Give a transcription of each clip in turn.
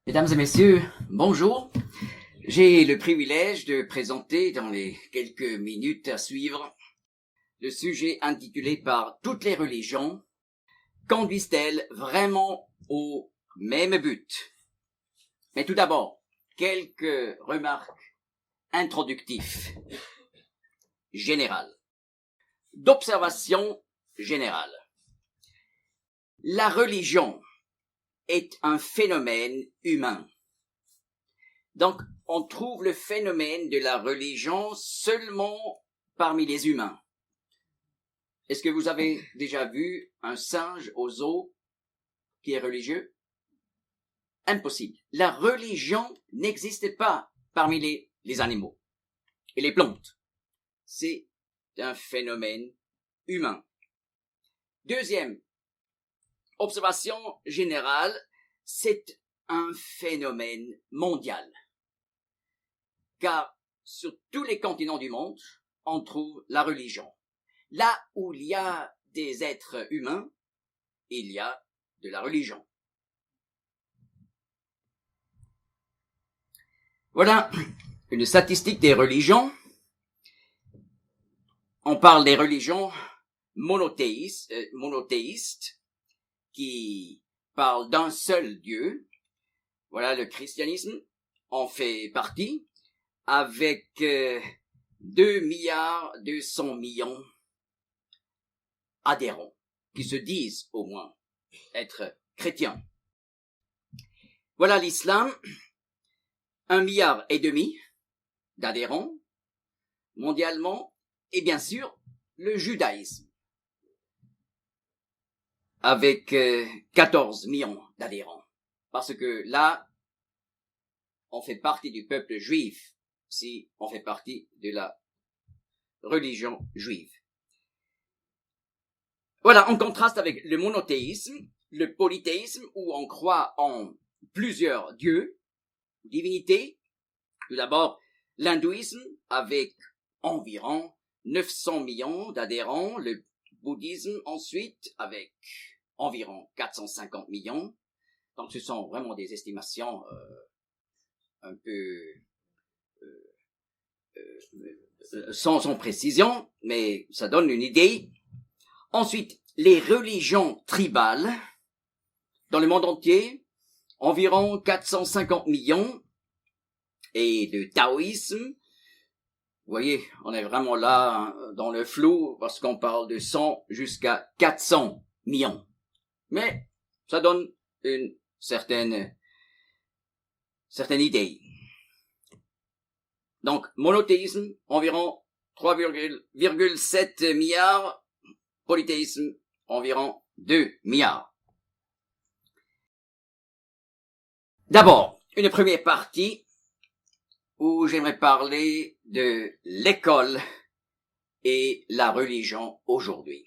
Mesdames et messieurs, bonjour. J'ai le privilège de présenter dans les quelques minutes à suivre le sujet intitulé par toutes les religions, conduisent-elles vraiment au même but? Mais tout d'abord, quelques remarques introductives, générales, d'observation générale. La religion est un phénomène humain. Donc, on trouve le phénomène de la religion seulement parmi les humains. Est-ce que vous avez déjà vu un singe au zoo qui est religieux? Impossible. La religion n'existe pas parmi les animaux et les plantes. C'est un phénomène humain. Deuxième observation générale, c'est un phénomène mondial. Car sur tous les continents du monde, on trouve la religion. Là où il y a des êtres humains, il y a de la religion. Voilà une statistique des religions. On parle des religions monothéistes qui parlent d'un seul Dieu. Voilà, le christianisme en fait partie avec 2,2 milliards adhérents qui se disent au moins être chrétiens. Voilà l'islam, 1,5 milliard d'adhérents mondialement, et bien sûr le judaïsme avec 14 millions d'adhérents. Parce que là, on fait partie du peuple juif, si on fait partie de la religion juive. Voilà, en contraste avec le monothéisme, le polythéisme, où on croit en plusieurs dieux, divinités. Tout d'abord, l'hindouisme, avec environ 900 millions d'adhérents, le bouddhisme ensuite, avec environ 450 millions. Donc ce sont vraiment des estimations un peu sans précision, mais ça donne une idée. Ensuite, les religions tribales dans le monde entier, environ 450 millions, et le taoïsme, vous voyez, on est vraiment là dans le flou parce qu'on parle de 100 jusqu'à 400 millions. Mais ça donne une certaine idée. Donc, monothéisme, environ 3,7 milliards, polythéisme, environ 2 milliards. D'abord, une première partie où j'aimerais parler de l'école et la religion aujourd'hui.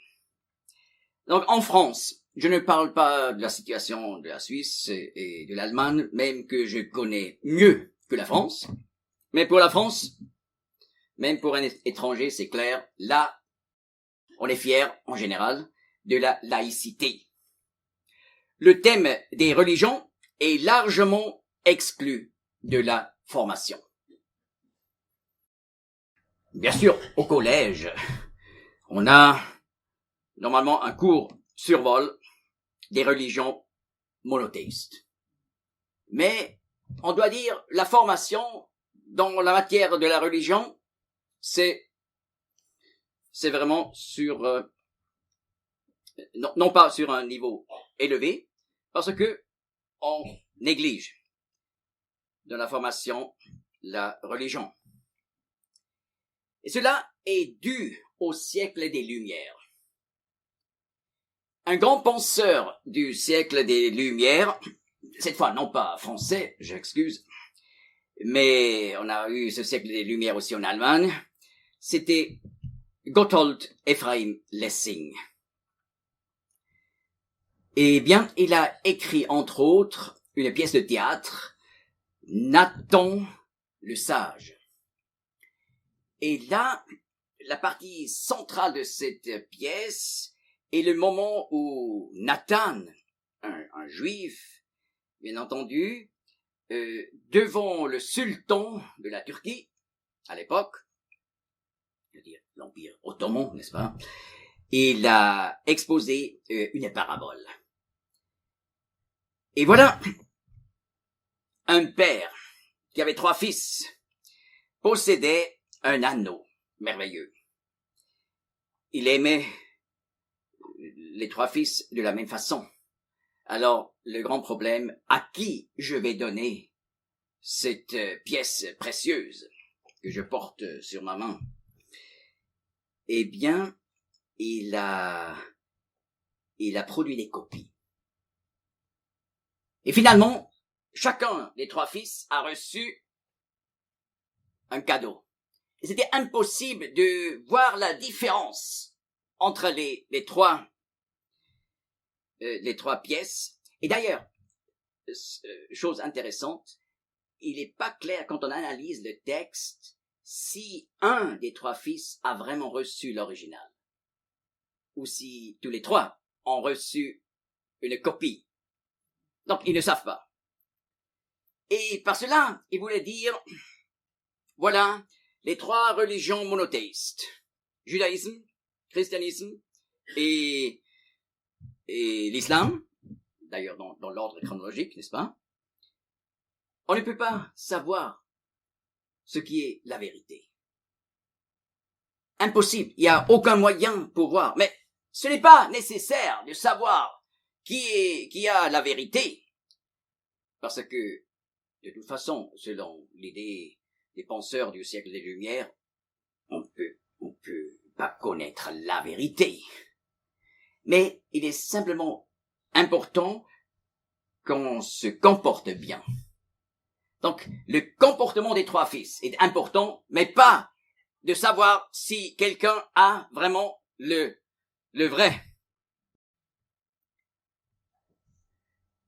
Donc, en France, je ne parle pas de la situation de la Suisse et de l'Allemagne, même que je connais mieux que la France. Mais pour la France, même pour un étranger, c'est clair, là, on est fier, en général, de la laïcité. Le thème des religions est largement exclu de la formation. Bien sûr, au collège, on a normalement un cours survol des religions monothéistes. Mais on doit dire la formation dans la matière de la religion, c'est vraiment sur non pas sur un niveau élevé, parce que on néglige dans la formation la religion. Et cela est dû au siècle des Lumières. Un grand penseur du siècle des Lumières, cette fois non pas français, j'excuse, mais on a eu ce siècle des Lumières aussi en Allemagne, c'était Gotthold Ephraim Lessing. Eh bien, il a écrit entre autres une pièce de théâtre, Nathan le Sage. Et là, la partie centrale de cette pièce est le moment où Nathan, un juif, bien entendu, devant le sultan de la Turquie, à l'époque, c'est-à-dire l'Empire ottoman, n'est-ce pas? Il a exposé une parabole. Et voilà, un père qui avait 3 fils possédait un anneau merveilleux. Il aimait les 3 fils de la même façon. Alors, le grand problème, à qui je vais donner cette pièce précieuse que je porte sur ma main? Eh bien, il a produit des copies. Et finalement, chacun des 3 fils a reçu un cadeau. Et c'était impossible de voir la différence entre les trois pièces. Et d'ailleurs, chose intéressante, il n'est pas clair quand on analyse le texte si un des 3 fils a vraiment reçu l'original ou si tous les 3 ont reçu une copie. Donc, ils ne savent pas. Et par cela, il voulait dire, voilà les 3 religions monothéistes. Judaïsme, christianisme et l'islam, d'ailleurs dans l'ordre chronologique, n'est-ce pas? On ne peut pas savoir ce qui est la vérité. Impossible, il n'y a aucun moyen pour voir. Mais ce n'est pas nécessaire de savoir qui a la vérité, parce que, de toute façon, selon l'idée des penseurs du siècle des Lumières, on peut pas connaître la vérité. Mais il est simplement important qu'on se comporte bien. Donc, le comportement des 3 fils est important, mais pas de savoir si quelqu'un a vraiment le vrai.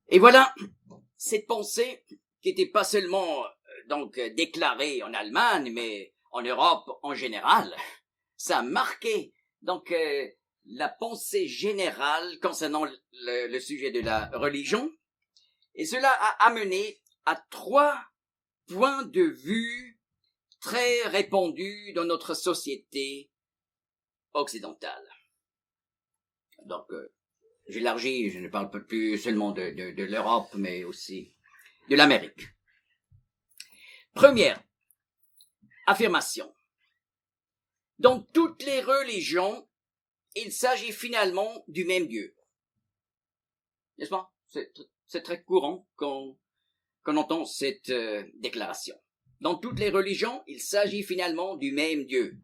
Et voilà, cette pensée qui n'était pas seulement donc déclarée en Allemagne, mais en Europe en général, ça a marqué donc la pensée générale concernant le sujet de la religion, et cela a amené à 3 points de vue très répandus dans notre société occidentale. Donc, j'élargis, je ne parle plus seulement de l'Europe, mais aussi de l'Amérique. Première affirmation. Dans toutes les religions, il s'agit finalement du même Dieu. N'est-ce pas? C'est très courant qu'on entend cette déclaration. Dans toutes les religions, il s'agit finalement du même Dieu.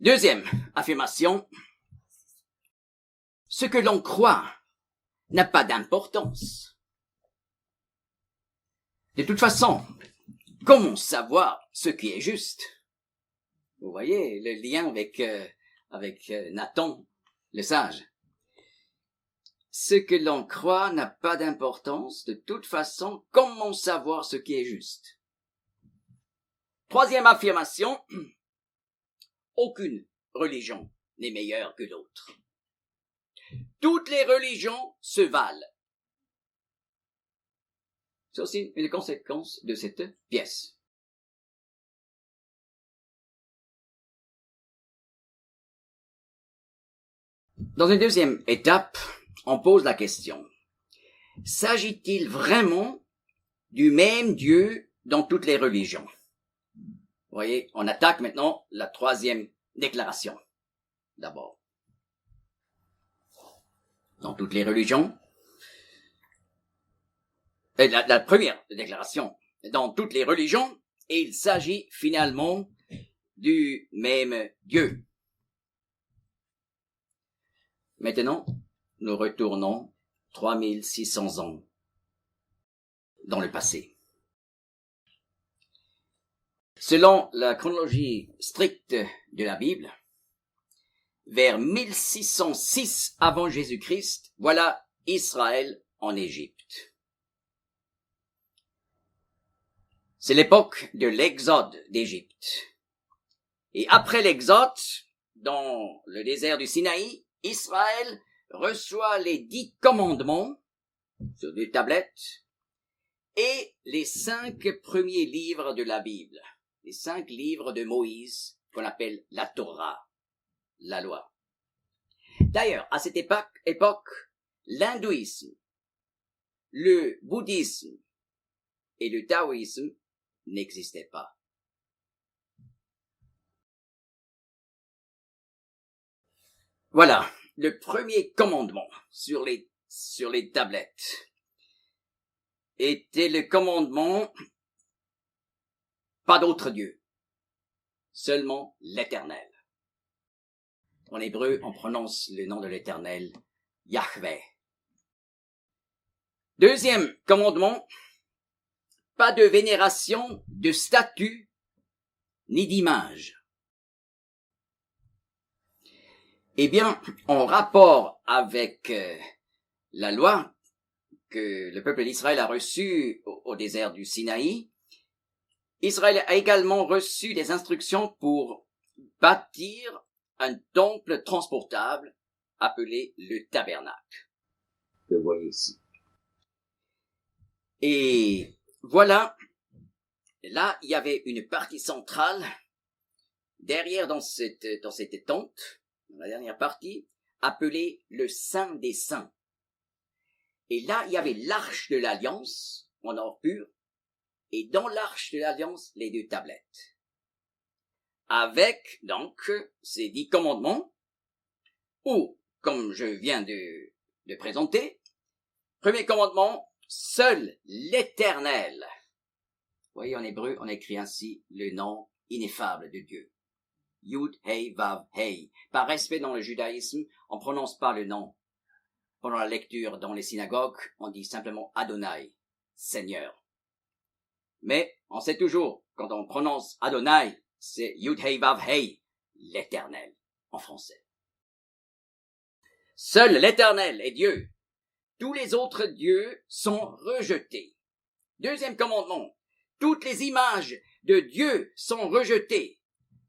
Deuxième affirmation. Ce que l'on croit n'a pas d'importance. De toute façon, comment savoir ce qui est juste? Vous voyez le lien avec Nathan, le sage. Ce que l'on croit n'a pas d'importance. De toute façon, comment savoir ce qui est juste? Troisième affirmation. Aucune religion n'est meilleure que l'autre. Toutes les religions se valent. C'est aussi une conséquence de cette pièce. Dans une deuxième étape, on pose la question. S'agit-il vraiment du même Dieu dans toutes les religions? Vous voyez, on attaque maintenant la troisième déclaration. D'abord. Dans toutes les religions. La première déclaration. Dans toutes les religions, il s'agit finalement du même Dieu. Maintenant, nous retournons 3600 ans dans le passé. Selon la chronologie stricte de la Bible, vers 1606 avant Jésus-Christ, voilà Israël en Égypte. C'est l'époque de l'exode d'Égypte. Et après l'exode, dans le désert du Sinaï, Israël reçoit les 10 commandements sur des tablettes et les 5 premiers livres de la Bible, les 5 livres de Moïse qu'on appelle la Torah, la loi. D'ailleurs, à cette époque, l'hindouisme, le bouddhisme et le taoïsme n'existaient pas. Voilà, le premier commandement sur les tablettes était le commandement pas d'autre Dieu, seulement l'Éternel. En hébreu, on prononce le nom de l'Éternel, Yahweh. Deuxième commandement, pas de vénération de statues ni d'image. Eh bien, en rapport avec la loi que le peuple d'Israël a reçue au désert du Sinaï, Israël a également reçu des instructions pour bâtir un temple transportable appelé le tabernacle, que vous voyez ici. Et voilà, là, il y avait une partie centrale, derrière dans cette tente, dans la dernière partie, appelée le Saint des Saints. Et là, il y avait l'arche de l'Alliance, en or pur, et dans l'arche de l'Alliance, les 2 tablettes. Avec, donc, ces 10 commandements, ou, comme je viens de présenter, premier commandement, seul l'Éternel. Vous voyez, en hébreu, on écrit ainsi le nom ineffable de Dieu. Yud, Hei, Vav, Hei. Par respect dans le judaïsme, on prononce pas le nom. Pendant la lecture dans les synagogues, on dit simplement Adonai, Seigneur. Mais on sait toujours, quand on prononce Adonai, c'est Yud, Hei, Vav, Hei, l'Éternel, en français. Seul l'Éternel est Dieu. Tous les autres dieux sont rejetés. Deuxième commandement, toutes les images de Dieu sont rejetées.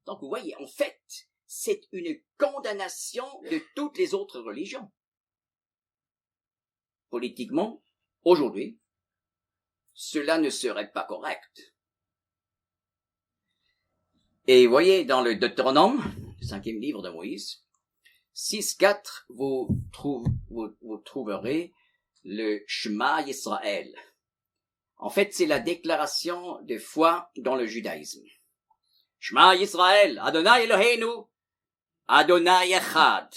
Donc vous voyez, en fait, c'est une condamnation de toutes les autres religions. Politiquement, aujourd'hui, cela ne serait pas correct. Et voyez, dans le Deutéronome, le 5e livre de Moïse, 6.4, vous trouverez le Shema Yisraël. En fait, c'est la déclaration de foi dans le judaïsme. Shema Yisraël, Adonai Eloheinu, Adonai Echad.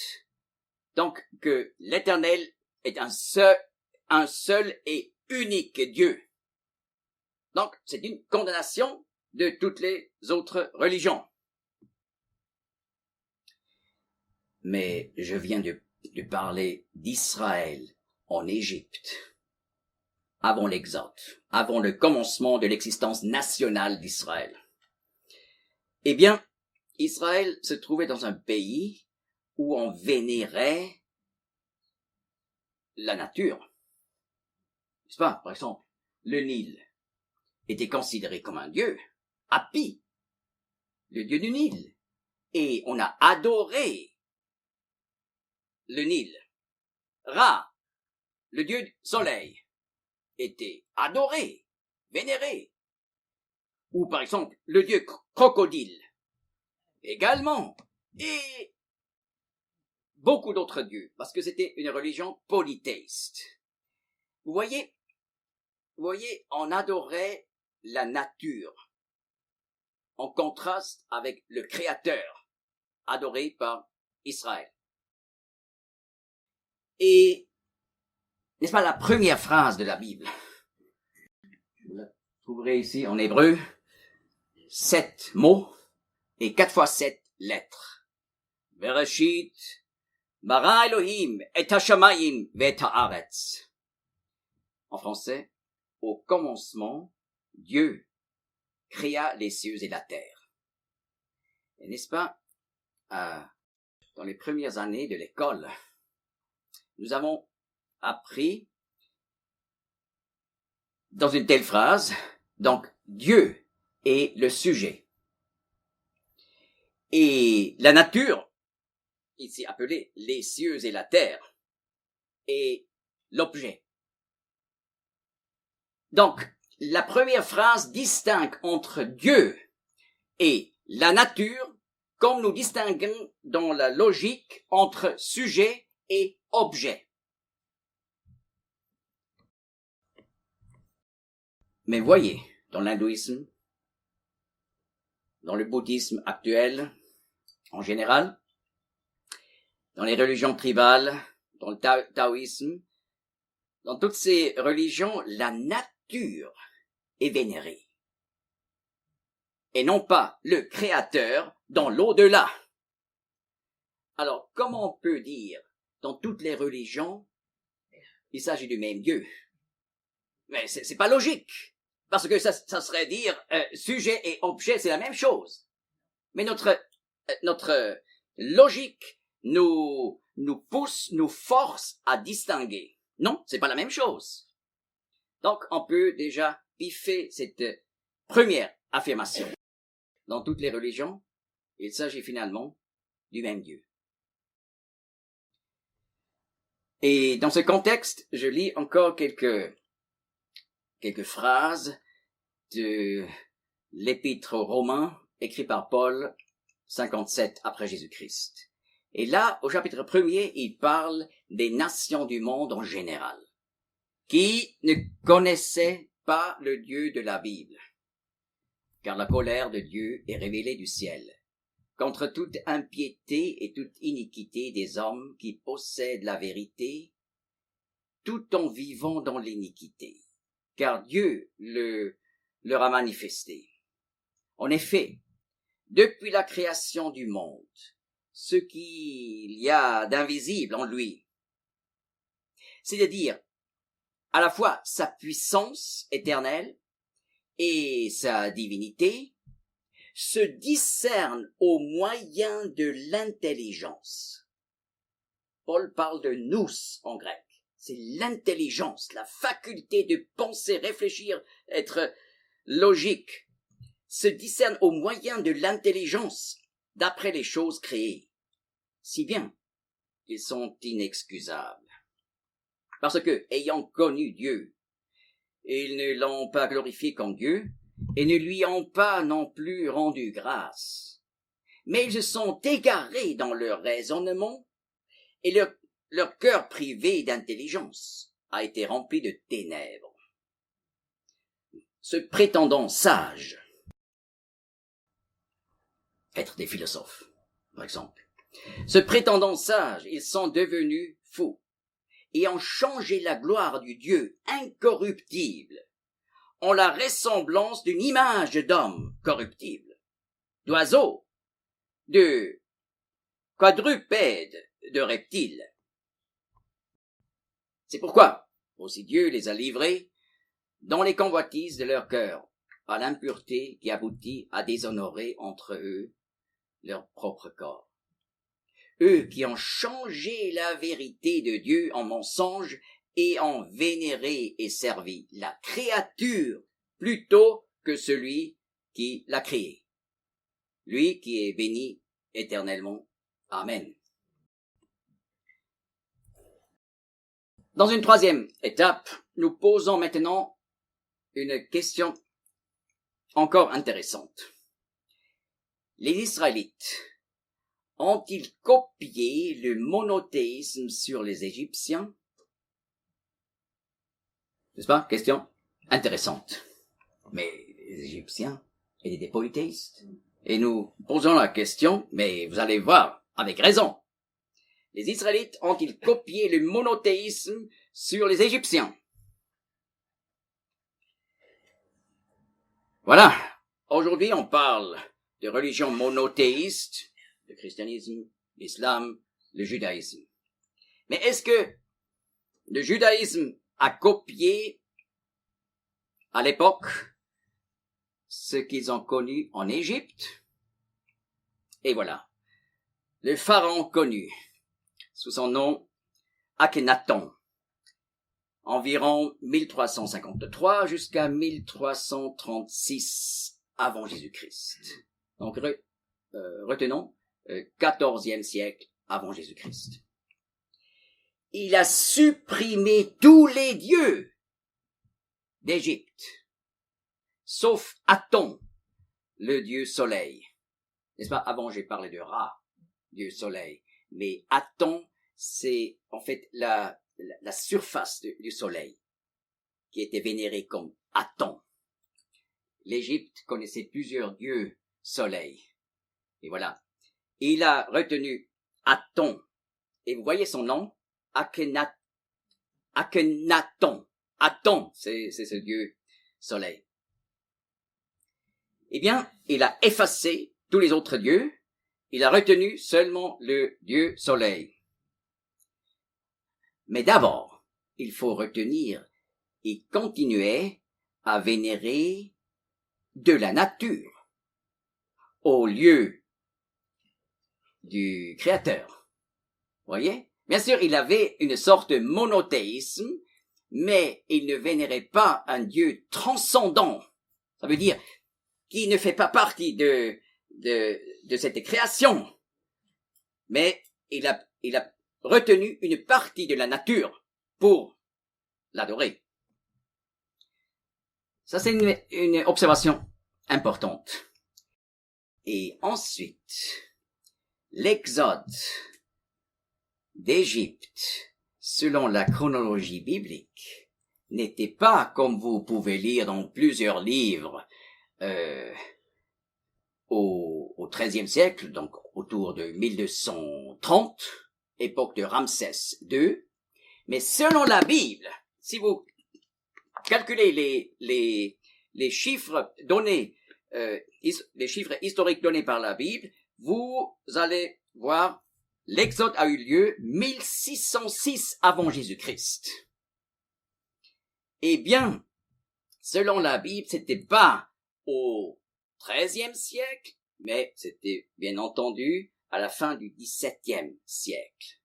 Donc, que l'Éternel est un seul et unique Dieu. Donc, c'est une condamnation de toutes les autres religions. Mais je viens de parler d'Israël en Égypte, avant l'Exode, avant le commencement de l'existence nationale d'Israël. Eh bien, Israël se trouvait dans un pays où on vénérait la nature. N'est-ce pas? Par exemple, le Nil était considéré comme un dieu, Hapi, le dieu du Nil. Et on a adoré le Nil. Ra, le dieu du soleil, était adoré, vénéré. Ou par exemple, le dieu crocodile, également. Et beaucoup d'autres dieux, parce que c'était une religion polythéiste. Vous voyez, on adorait la nature, en contraste avec le Créateur, adoré par Israël. Et, n'est-ce pas la première phrase de la Bible? Vous la trouverez ici en hébreu, 7 mots et 4 fois 7 lettres. Bereshit, bara Elohim, et hashamayim, ve haaretz. En français, au commencement, Dieu créa les cieux et la terre. Et n'est-ce pas, dans les premières années de l'école, nous avons appris dans une telle phrase, donc Dieu est le sujet. Et la nature, ici appelée les cieux et la terre, est l'objet. Donc, la première phrase distingue entre Dieu et la nature, comme nous distinguons dans la logique entre sujet et objet. Mais voyez, dans l'hindouisme, dans le bouddhisme actuel, en général, dans les religions tribales, dans le taoïsme, dans toutes ces religions, la nature est vénérée. Et non pas le créateur dans l'au-delà. Alors, comment on peut dire, dans toutes les religions, il s'agit du même Dieu? Mais c'est pas logique. Parce que ça serait dire, sujet et objet, c'est la même chose. Mais notre logique nous pousse, nous force à distinguer. Non, c'est pas la même chose. Donc, on peut déjà biffer cette première affirmation. Dans toutes les religions, il s'agit finalement du même Dieu. Et dans ce contexte, je lis encore quelques phrases de l'épître aux Romains, écrit par Paul, 57 après Jésus-Christ. Et là, au chapitre 1er, il parle des nations du monde en général, qui ne connaissaient pas le Dieu de la Bible. Car la colère de Dieu est révélée du ciel, contre toute impiété et toute iniquité des hommes qui possèdent la vérité, tout en vivant dans l'iniquité. Car Dieu leur a manifesté. En effet, depuis la création du monde, ce qu'il y a d'invisible en lui, c'est-à-dire à la fois sa puissance éternelle et sa divinité, se discerne au moyen de l'intelligence. Paul parle de nous en grec. C'est l'intelligence, la faculté de penser, réfléchir, être logique, se discerne au moyen de l'intelligence d'après les choses créées, si bien qu'ils sont inexcusables. Parce que, ayant connu Dieu, ils ne l'ont pas glorifié comme Dieu, et ne lui ont pas non plus rendu grâce. Mais ils se sont égarés dans leur raisonnement, et leur cœur privé d'intelligence a été rempli de ténèbres. Se prétendant sages, être des philosophes, par exemple, se prétendant sages, ils sont devenus fous, et ont changé la gloire du Dieu incorruptible en la ressemblance d'une image d'homme corruptible, d'oiseaux, de quadrupèdes, de reptiles. C'est pourquoi aussi Dieu les a livrés dans les convoitises de leur cœur, à l'impureté qui aboutit à déshonorer entre eux leur propre corps. Eux qui ont changé la vérité de Dieu en mensonge et ont vénéré et servi la créature plutôt que celui qui l'a créée. Lui qui est béni éternellement. Amen. Dans une troisième étape, nous posons maintenant une question encore intéressante. Les Israélites ont-ils copié le monothéisme sur les Égyptiens? N'est-ce pas? Question intéressante. Mais les Égyptiens étaient des polythéistes. Et nous posons la question, mais vous allez voir, avec raison. Les Israélites ont-ils copié le monothéisme sur les Égyptiens? Voilà. Aujourd'hui, on parle de religion monothéiste, le christianisme, l'islam, le judaïsme. Mais est-ce que le judaïsme a copié à l'époque ce qu'ils ont connu en Égypte? Et voilà. Le pharaon connu sous son nom Akhenaton, environ 1353 jusqu'à 1336 avant Jésus-Christ. Donc retenons 14e siècle avant Jésus-Christ. Il a supprimé tous les dieux d'Égypte sauf Aton, le dieu soleil. N'est-ce pas? Avant, j'ai parlé de Ra, dieu soleil. Mais Aton, c'est en fait la surface du soleil qui était vénérée comme Aton. L'Égypte connaissait plusieurs dieux soleil. Et voilà. Et il a retenu Aton. Et vous voyez son nom? Akhenaton. Aton, c'est ce dieu soleil. Eh bien, il a effacé tous les autres dieux. Il a retenu seulement le dieu soleil. Mais d'abord, il faut retenir, il continuait à vénérer de la nature au lieu du Créateur. Voyez? Bien sûr, il avait une sorte de monothéisme, mais il ne vénérait pas un Dieu transcendant. Ça veut dire qui ne fait pas partie de cette création. Mais il a retenu une partie de la nature pour l'adorer. Ça, c'est une observation importante. Et ensuite, l'exode d'Égypte, selon la chronologie biblique, n'était pas, comme vous pouvez lire dans plusieurs livres, au XIIIe siècle, donc autour de 1230, époque de Ramsès II, mais selon la Bible, si vous calculez les chiffres donnés, les chiffres historiques donnés par la Bible, vous allez voir l'Exode a eu lieu 1606 avant Jésus-Christ. Eh bien, selon la Bible, c'était pas au XIIIe siècle, mais c'était bien entendu à la fin du XVIIe siècle.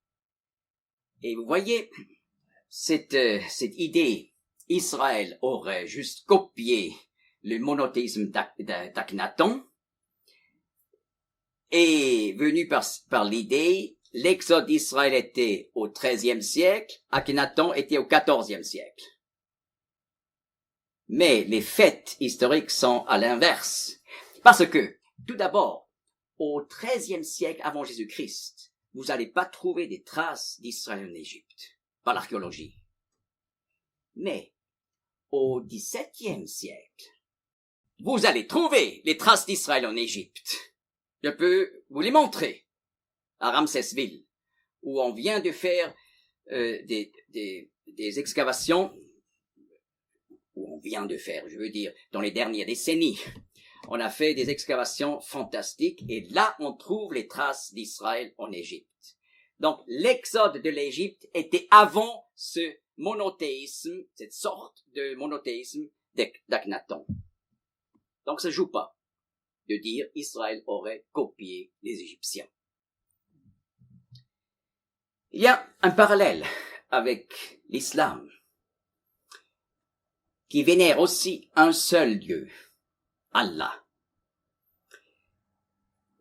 Et vous voyez, cette idée, Israël aurait juste copié le monothéisme d'Akhenaton, est venu par l'idée, l'exode d'Israël était au XIIIe siècle, Akhenaton était au XIVe siècle. Mais les faits historiques sont à l'inverse. Parce que, tout d'abord, au XIIIe siècle avant Jésus-Christ, vous n'allez pas trouver des traces d'Israël en Égypte, par l'archéologie. Mais, au XVIIe siècle, vous allez trouver les traces d'Israël en Égypte. Je peux vous les montrer à Ramsesville, où on vient de faire des excavations, je veux dire, dans les dernières décennies. On a fait des excavations fantastiques et là, on trouve les traces d'Israël en Égypte. Donc, l'exode de l'Égypte était avant ce monothéisme, cette sorte de monothéisme d'Akhenaton. Donc, ça ne joue pas de dire Israël aurait copié les Égyptiens. Il y a un parallèle avec l'islam, qui vénère aussi un seul Dieu, Allah.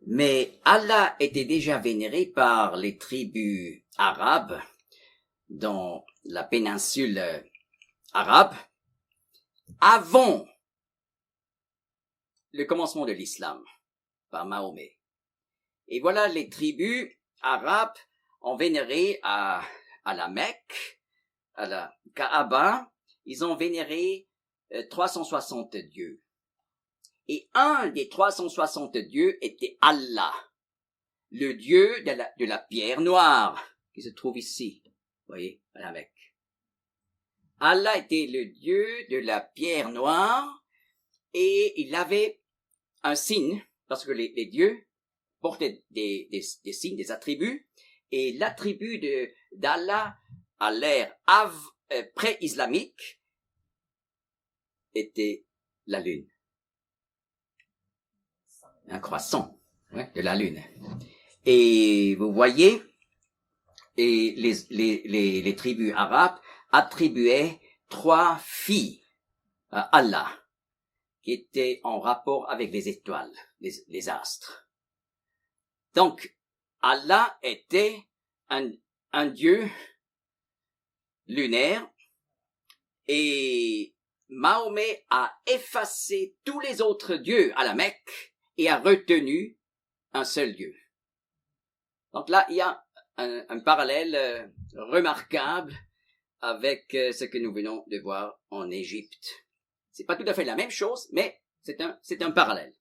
Mais Allah était déjà vénéré par les tribus arabes dans la péninsule arabe avant le commencement de l'islam par Mahomet. Et voilà, les tribus arabes ont vénéré à la Mecque, à la Kaaba, ils ont vénéré 360 dieux. Et un des 360 dieux était Allah, le dieu de la pierre noire, qui se trouve ici, vous voyez, à la Mecque. Allah était le dieu de la pierre noire, et il avait un signe, parce que les dieux portaient des signes, des attributs, et l'attribut d'Allah à l'ère pré-islamique était la lune. Un croissant, de la lune. Et vous voyez, et les tribus arabes attribuaient 3 filles à Allah, qui étaient en rapport avec les étoiles, les astres. Donc, Allah était un dieu lunaire, Mahomet a effacé tous les autres dieux à la Mecque et a retenu un seul Dieu. Donc là, il y a un parallèle remarquable avec ce que nous venons de voir en Égypte. C'est pas tout à fait la même chose, mais c'est un parallèle.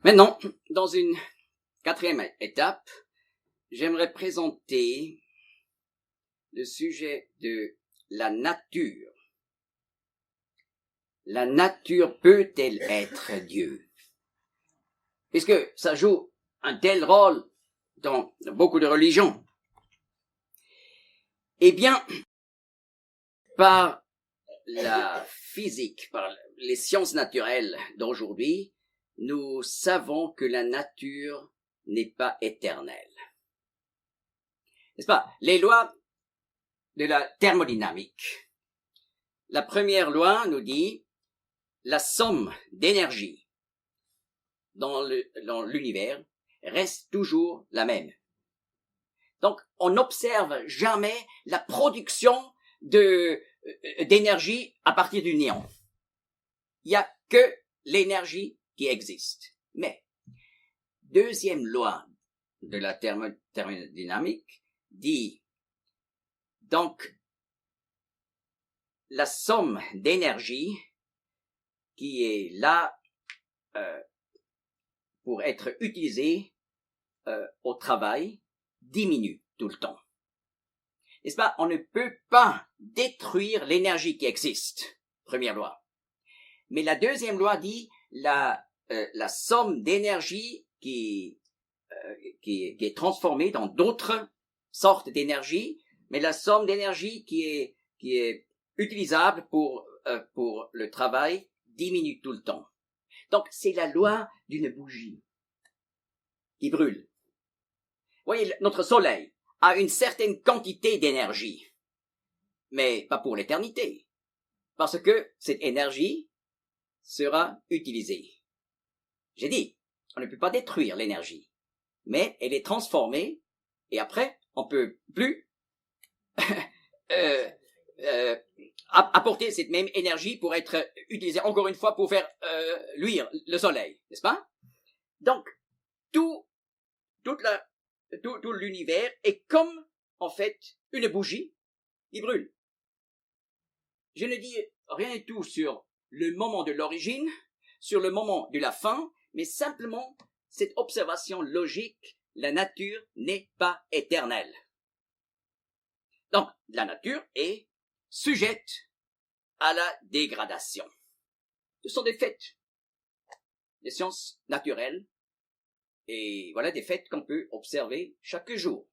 Maintenant, dans une quatrième étape, j'aimerais présenter le sujet de la nature. La nature peut-elle être Dieu? Puisque ça joue un tel rôle dans beaucoup de religions. Eh bien, par la physique, par les sciences naturelles d'aujourd'hui, nous savons que la nature n'est pas éternelle. N'est-ce pas? Les lois de la thermodynamique. La première loi nous dit la somme d'énergie dans l'univers reste toujours la même. Donc, on n'observe jamais la production d'énergie à partir du néant. Il n'y a que l'énergie qui existe. Mais, deuxième loi de la thermodynamique dit, donc, la somme d'énergie qui est là pour être utilisée au travail diminue tout le temps. N'est-ce pas? On ne peut pas détruire l'énergie qui existe. Première loi. Mais la deuxième loi dit la somme d'énergie qui est transformée dans d'autres sortes d'énergie, mais la somme d'énergie qui est utilisable pour le travail diminue tout le temps. Donc c'est la loi d'une bougie qui brûle. Vous voyez, notre soleil a une certaine quantité d'énergie, mais pas pour l'éternité, parce que cette énergie sera utilisée. J'ai dit, on ne peut pas détruire l'énergie, mais elle est transformée, et après, on peut plus apporter cette même énergie pour être utilisée encore une fois pour faire luire le soleil, n'est-ce pas? Donc, tout l'univers est comme, en fait, une bougie qui brûle. Je ne dis rien du tout sur le moment de l'origine, sur le moment de la fin, mais simplement cette observation logique, la nature n'est pas éternelle. Donc, la nature est sujette à la dégradation. Ce sont des faits, des sciences naturelles, et voilà des faits qu'on peut observer chaque jour.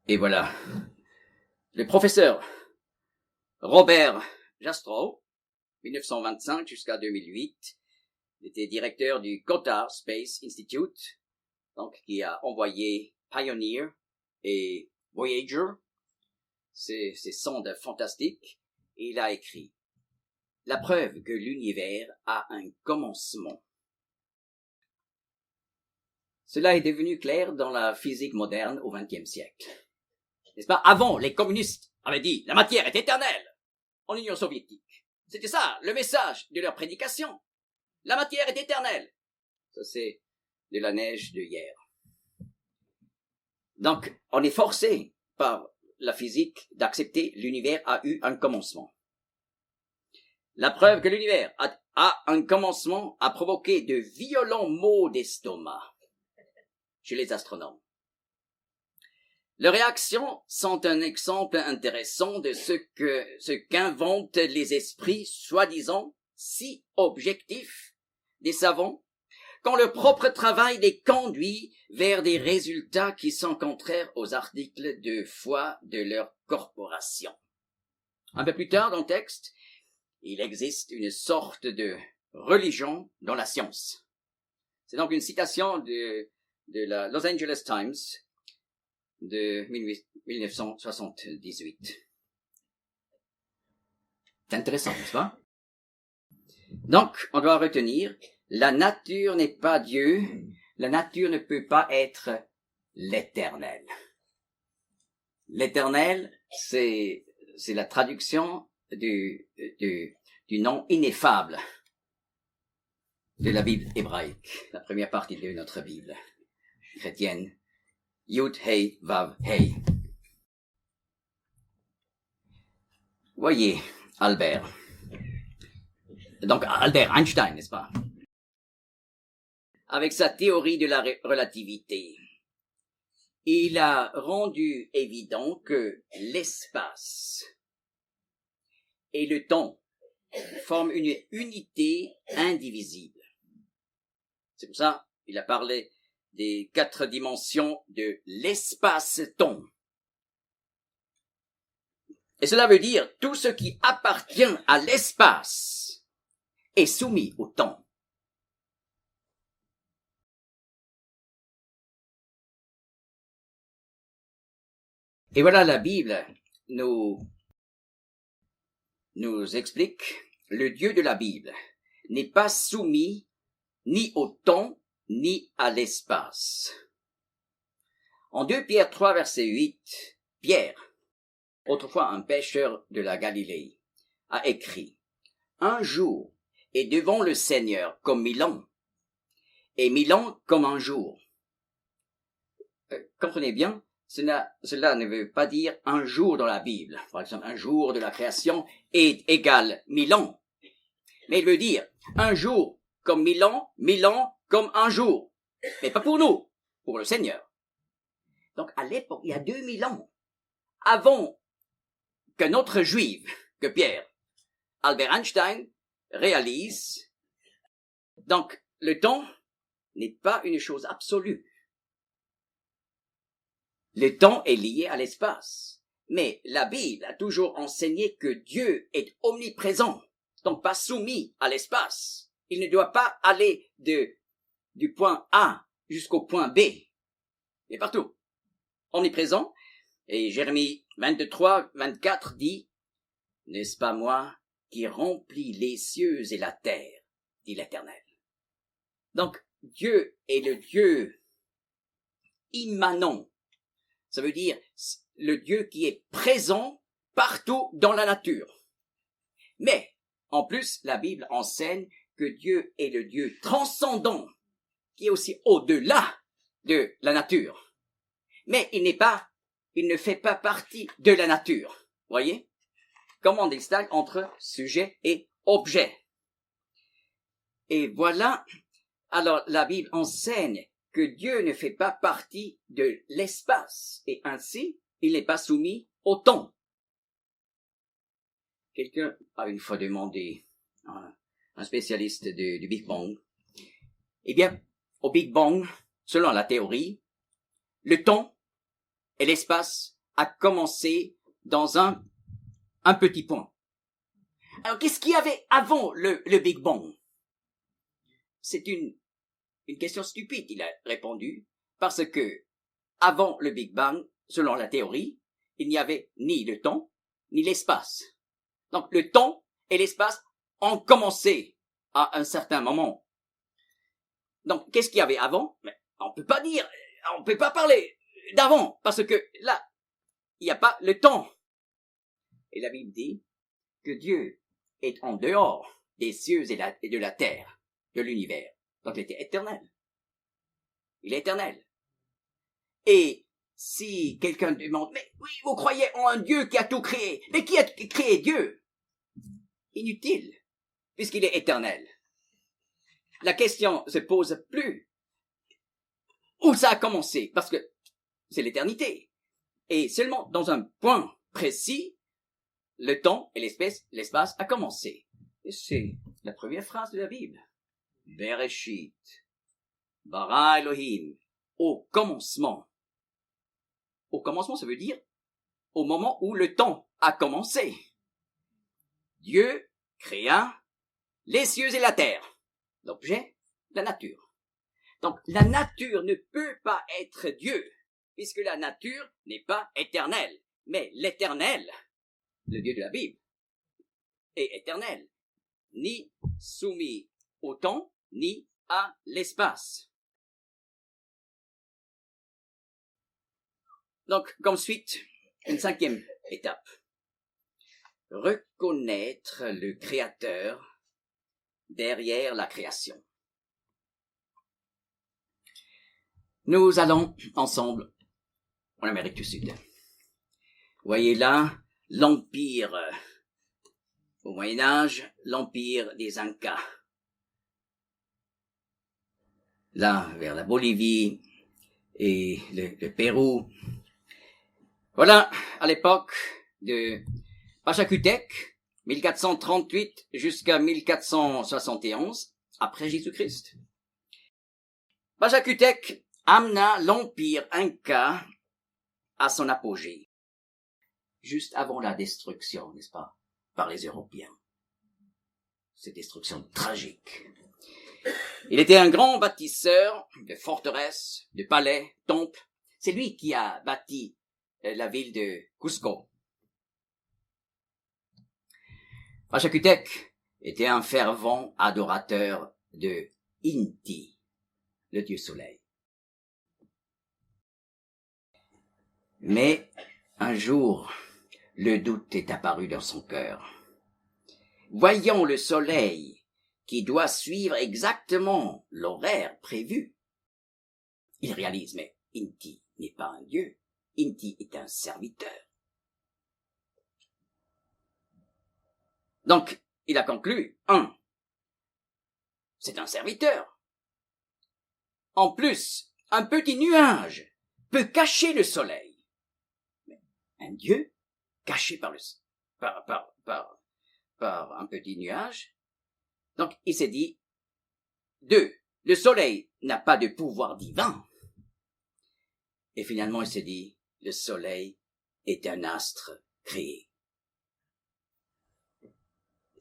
Et voilà, le professeur Robert Jastrow, 1925 jusqu'à 2008, était directeur du Goddard Space Institute, donc qui a envoyé Pioneer et Voyager, ces sondes fantastiques, et il a écrit « La preuve que l'univers a un commencement ». Cela est devenu clair dans la physique moderne au XXe siècle. N'est-ce pas? Avant, les communistes avaient dit « la matière est éternelle » en Union soviétique. C'était ça, le message de leur prédication. La matière est éternelle. Ça, c'est de la neige de hier. Donc, on est forcé par la physique d'accepter l'univers a eu un commencement. La preuve que l'univers a un commencement a provoqué de violents maux d'estomac chez les astronomes. Leurs réactions sont un exemple intéressant de ce qu'inventent les esprits soi-disant si objectifs des savants, quand leur propre travail les conduit vers des résultats qui sont contraires aux articles de foi de leur corporation. Un peu plus tard dans le texte, il existe une sorte de religion dans la science. C'est donc une citation de la Los Angeles Times de 1978. C'est intéressant, n'est-ce pas? Donc, on doit retenir, la nature n'est pas Dieu, la nature ne peut pas être l'éternel. L'éternel, c'est la traduction du nom ineffable de la Bible hébraïque, la première partie de notre Bible chrétienne. Yud, Hei, Vav, Hei. Voyez, Albert. Donc, Albert Einstein, n'est-ce pas? Avec sa théorie de la relativité, il a rendu évident que l'espace et le temps forment une unité indivisible. C'est pour ça qu'il a parlé des 4 dimensions de l'espace-temps. Et cela veut dire tout ce qui appartient à l'espace est soumis au temps. Et voilà, la Bible nous explique, le Dieu de la Bible n'est pas soumis ni au temps, ni à l'espace. En 2 Pierre 3, verset 8, Pierre, autrefois un pêcheur de la Galilée, a écrit, « Un jour est devant le Seigneur comme 1000 ans, et 1000 ans comme un jour. » Comprenez bien, cela ne veut pas dire un jour dans la Bible. Par exemple, un jour de la création est égal 1000 ans. Mais il veut dire un jour comme 1000 ans comme un jour. Mais pas pour nous, pour le Seigneur. Donc à l'époque, il y a 2000 ans, avant que notre juif, que Pierre, Albert Einstein, réalise, donc le temps n'est pas une chose absolue. Le temps est lié à l'espace. Mais la Bible a toujours enseigné que Dieu est omniprésent, donc pas soumis à l'espace. Il ne doit pas aller du point A jusqu'au point B. Il est partout. Omniprésent. Et Jérémie 23, 24 dit, « N'est-ce pas moi qui remplis les cieux et la terre, dit l'Éternel. » Donc, Dieu est le Dieu immanent. Ça veut dire le Dieu qui est présent partout dans la nature. Mais, en plus, la Bible enseigne que Dieu est le Dieu transcendant, qui est aussi au-delà de la nature. Mais il ne fait pas partie de la nature. Voyez? Comment on distingue entre sujet et objet. Et voilà, alors la Bible enseigne que Dieu ne fait pas partie de l'espace, et ainsi, il n'est pas soumis au temps. Quelqu'un a une fois demandé à un spécialiste du Big Bang, eh bien, au Big Bang, selon la théorie, le temps et l'espace a commencé dans un petit point. Alors, qu'est-ce qu'il y avait avant le Big Bang? C'est une question stupide, il a répondu, parce que avant le Big Bang, selon la théorie, il n'y avait ni le temps, ni l'espace. Donc, le temps et l'espace ont commencé à un certain moment. Donc, qu'est-ce qu'il y avait avant? Mais on peut pas parler d'avant, parce que là, il n'y a pas le temps. Et la Bible dit que Dieu est en dehors des cieux et de la terre, de l'univers. Donc, il était éternel. Il est éternel. Et si quelqu'un demande, mais oui, vous croyez en un Dieu qui a tout créé, mais qui a créé Dieu? Inutile, puisqu'il est éternel. La question se pose plus où ça a commencé, parce que c'est l'éternité. Et seulement dans un point précis, le temps et l'espace a commencé. Et c'est la première phrase de la Bible. Bereshit, bara Elohim, au commencement. Au commencement, ça veut dire au moment où le temps a commencé. Dieu créa les cieux et la terre. L'objet, la nature. Donc, la nature ne peut pas être Dieu, puisque la nature n'est pas éternelle. Mais l'éternel, le Dieu de la Bible, est éternel, ni soumis au temps, ni à l'espace. Donc, comme suite, une 5e étape. Reconnaître le Créateur derrière la création. Nous allons ensemble en Amérique du Sud. Voyez là, l'empire, au Moyen-Âge, l'empire des Incas. Là, vers la Bolivie et le Pérou. Voilà, à l'époque de Pachacutec, 1438 jusqu'à 1471, après Jésus-Christ. Pachacutec amena l'empire Inca à son apogée, juste avant la destruction, n'est-ce pas, par les Européens. Cette destruction tragique. Il était un grand bâtisseur de forteresses, de palais, temples. C'est lui qui a bâti la ville de Cusco. Pachacutec était un fervent adorateur de Inti, le dieu soleil. Mais un jour, le doute est apparu dans son cœur. Voyant le soleil qui doit suivre exactement l'horaire prévu, il réalise, mais Inti n'est pas un dieu, Inti est un serviteur. Donc, il a conclu, 1. C'est un serviteur. En plus, un petit nuage peut cacher le soleil. Mais un dieu caché par un petit nuage. Donc, il s'est dit, 2. Le soleil n'a pas de pouvoir divin. Et finalement, il s'est dit, le soleil est un astre créé.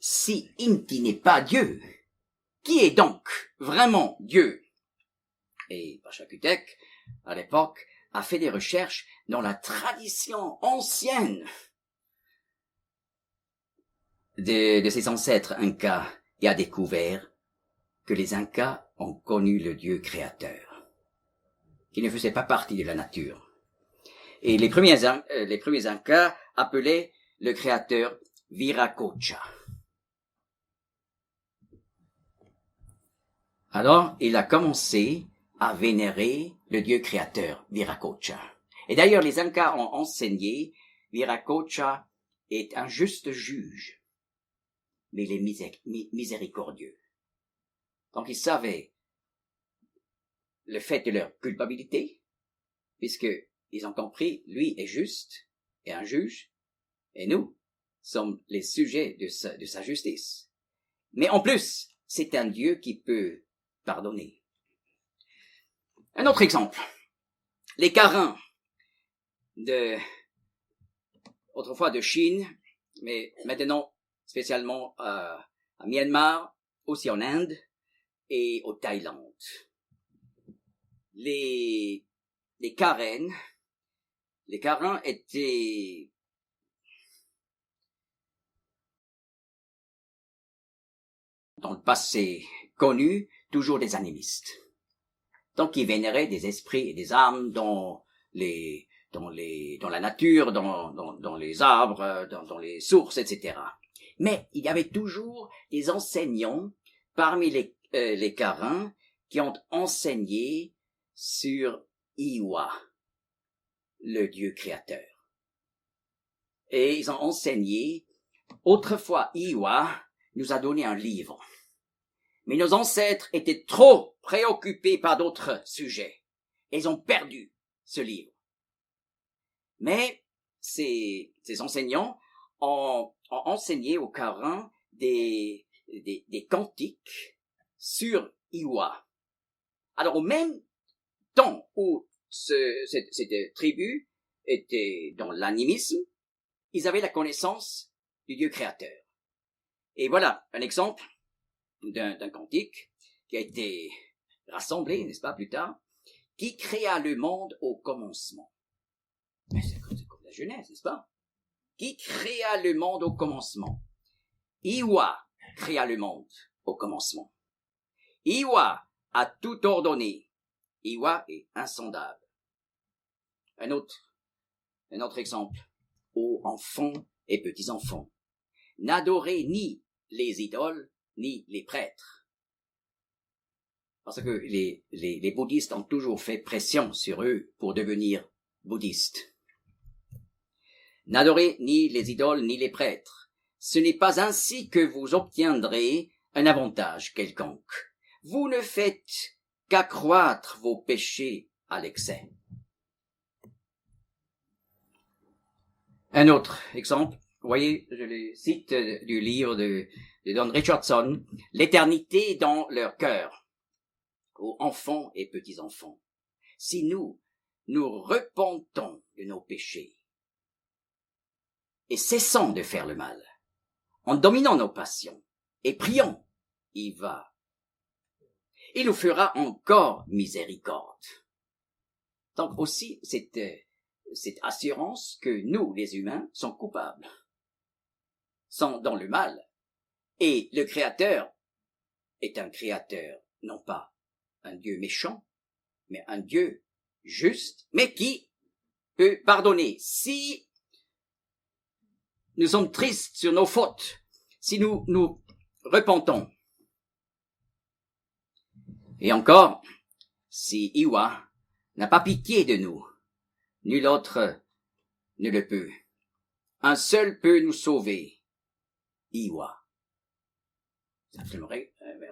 Si Inti n'est pas Dieu, qui est donc vraiment Dieu? Et Pachacutec, à l'époque, a fait des recherches dans la tradition ancienne de ses ancêtres Incas et a découvert que les Incas ont connu le Dieu créateur, qui ne faisait pas partie de la nature. Et les premiers Incas appelaient le créateur Viracocha. Alors, il a commencé à vénérer le dieu créateur, Viracocha. Et d'ailleurs, les Incas ont enseigné, Viracocha est un juste juge, mais il est miséricordieux. Donc, ils savaient le fait de leur culpabilité, puisque ils ont compris, lui est juste et un juge, et nous sommes les sujets de sa justice. Mais en plus, c'est un Dieu qui peut pardonner. Un autre exemple. Les Karens autrefois de Chine, mais maintenant spécialement à Myanmar, aussi en Inde et au Thaïlande. Les Karen étaient dans le passé connu toujours des animistes. Donc, ils vénéraient des esprits et des âmes dans la nature, dans les arbres, dans les sources, etc. Mais il y avait toujours des enseignants parmi les Karens qui ont enseigné sur Iwa, le Dieu créateur. Et ils ont enseigné, autrefois Iwa nous a donné un livre. Mais nos ancêtres étaient trop préoccupés par d'autres sujets. Et ils ont perdu ce livre. Mais ces enseignants ont enseigné aux Karens des cantiques sur Iwa. Alors au même temps où cette tribu était dans l'animisme, ils avaient la connaissance du Dieu créateur. Et voilà un exemple d'un cantique qui a été rassemblé, n'est-ce pas, plus tard, qui créa le monde au commencement. Mais c'est comme la Genèse, n'est-ce pas? Qui créa le monde au commencement? Iwa créa le monde au commencement. Iwa a tout ordonné. Iwa est insondable. Un autre Un autre exemple. Ô enfants et petits-enfants, n'adorez ni les idoles, ni les prêtres. Parce que les bouddhistes ont toujours fait pression sur eux pour devenir bouddhistes. N'adorez ni les idoles, ni les prêtres. Ce n'est pas ainsi que vous obtiendrez un avantage quelconque. Vous ne faites qu'accroître vos péchés à l'excès. Un autre exemple, vous voyez, je le cite du livre de Don Richardson, « L'éternité dans leur cœur, aux enfants et petits-enfants. Si nous repentons de nos péchés et cessons de faire le mal, en dominant nos passions et prions, il nous fera encore miséricorde. » Donc aussi, cette assurance que nous, les humains, sommes coupables, sont dans le mal, et le Créateur est un Créateur, non pas un Dieu méchant, mais un Dieu juste, mais qui peut pardonner. Si nous sommes tristes sur nos fautes, si nous repentons, et encore, si Iwa n'a pas pitié de nous, nul autre ne le peut. Un seul peut nous sauver, Iwa. C'est absolument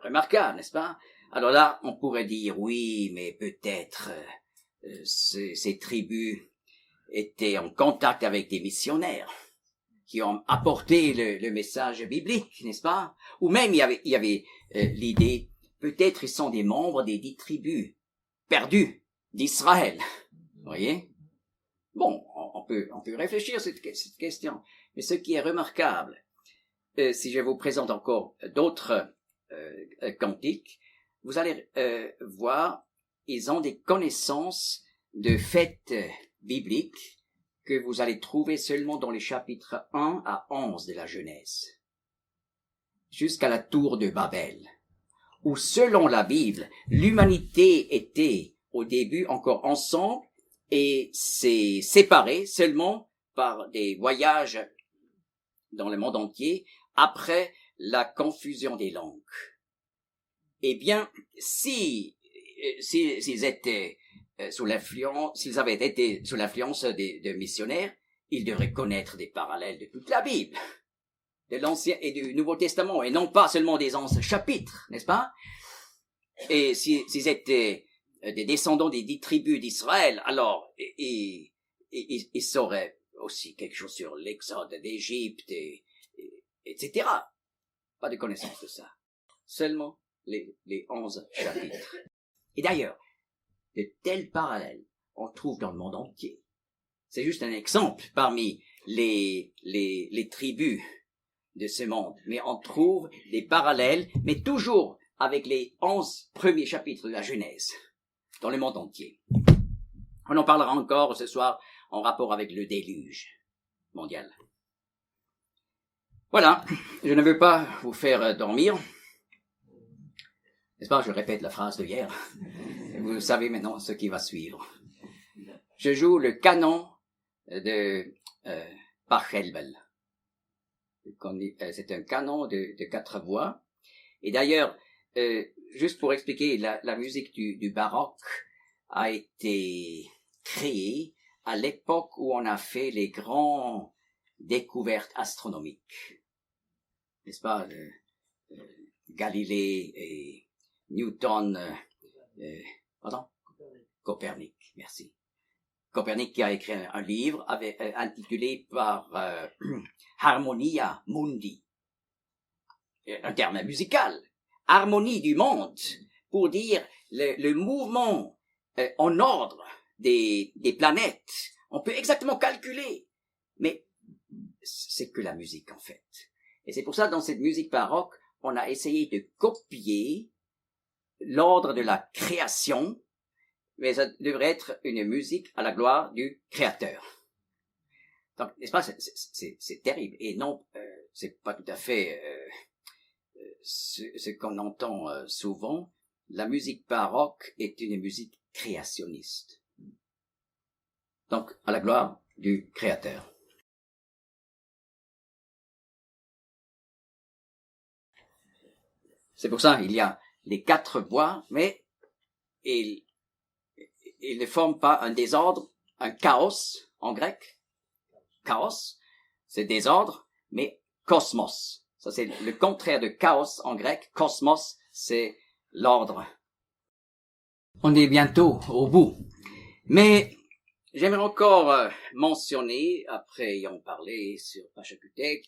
remarquable, n'est-ce pas? Alors là, on pourrait dire, oui, mais peut-être ces tribus étaient en contact avec des missionnaires qui ont apporté le message biblique, n'est-ce pas? Ou même il y avait l'idée, peut-être ils sont des membres des 10 tribus perdues d'Israël. Vous voyez? Bon, on peut réfléchir à cette question. Mais ce qui est remarquable, si je vous présente encore d'autres cantiques, vous allez voir, ils ont des connaissances de faits bibliques que vous allez trouver seulement dans les chapitres 1 à 11 de la Genèse, jusqu'à la tour de Babel, où selon la Bible, l'humanité était au début encore ensemble et s'est séparée seulement par des voyages dans le monde entier après la confusion des langues. Eh bien, s'ils étaient sous l'influence, s'ils avaient été sous l'influence de missionnaires, ils devraient connaître des parallèles de toute la Bible, de l'Ancien et du Nouveau Testament, et non pas seulement des 11 chapitres, n'est-ce pas? Et s'ils étaient des descendants des 10 tribus d'Israël, alors ils sauraient aussi quelque chose sur l'exode d'Égypte, etc. Pas de connaissance de ça. Seulement les 11 chapitres. Et d'ailleurs, de tels parallèles, on trouve dans le monde entier. C'est juste un exemple parmi les tribus de ce monde. Mais on trouve des parallèles, mais toujours avec les 11 premiers chapitres de la Genèse, dans le monde entier. On en parlera encore ce soir en rapport avec le déluge mondial. Voilà, je ne veux pas vous faire dormir. N'est-ce pas, je répète la phrase de hier. Vous savez maintenant ce qui va suivre. Je joue le canon de Pachelbel. C'est un canon de 4 voix. Et d'ailleurs, juste pour expliquer, la musique du baroque a été créée à l'époque où on a fait les grandes découvertes astronomiques. N'est-ce pas, Galilée et Newton, Copernic, merci. Copernic qui a écrit un livre intitulé par Harmonia Mundi, un terme musical, harmonie du monde, pour dire le mouvement en ordre des planètes. On peut exactement calculer, mais c'est que la musique en fait. Et c'est pour ça, dans cette musique baroque, on a essayé de copier l'ordre de la création, mais ça devrait être une musique à la gloire du Créateur. Donc, n'est-ce pas, c'est terrible. Et non, c'est pas tout à fait ce qu'on entend souvent. La musique baroque est une musique créationniste. Donc, à la gloire du Créateur. C'est pour ça qu'il y a les 4 voix, mais ils ne forment pas un désordre, un chaos en grec. Chaos, c'est désordre, mais cosmos. Ça, c'est le contraire de chaos en grec. Cosmos, c'est l'ordre. On est bientôt au bout. Mais j'aimerais encore mentionner, après ayant parlé sur Pachacutec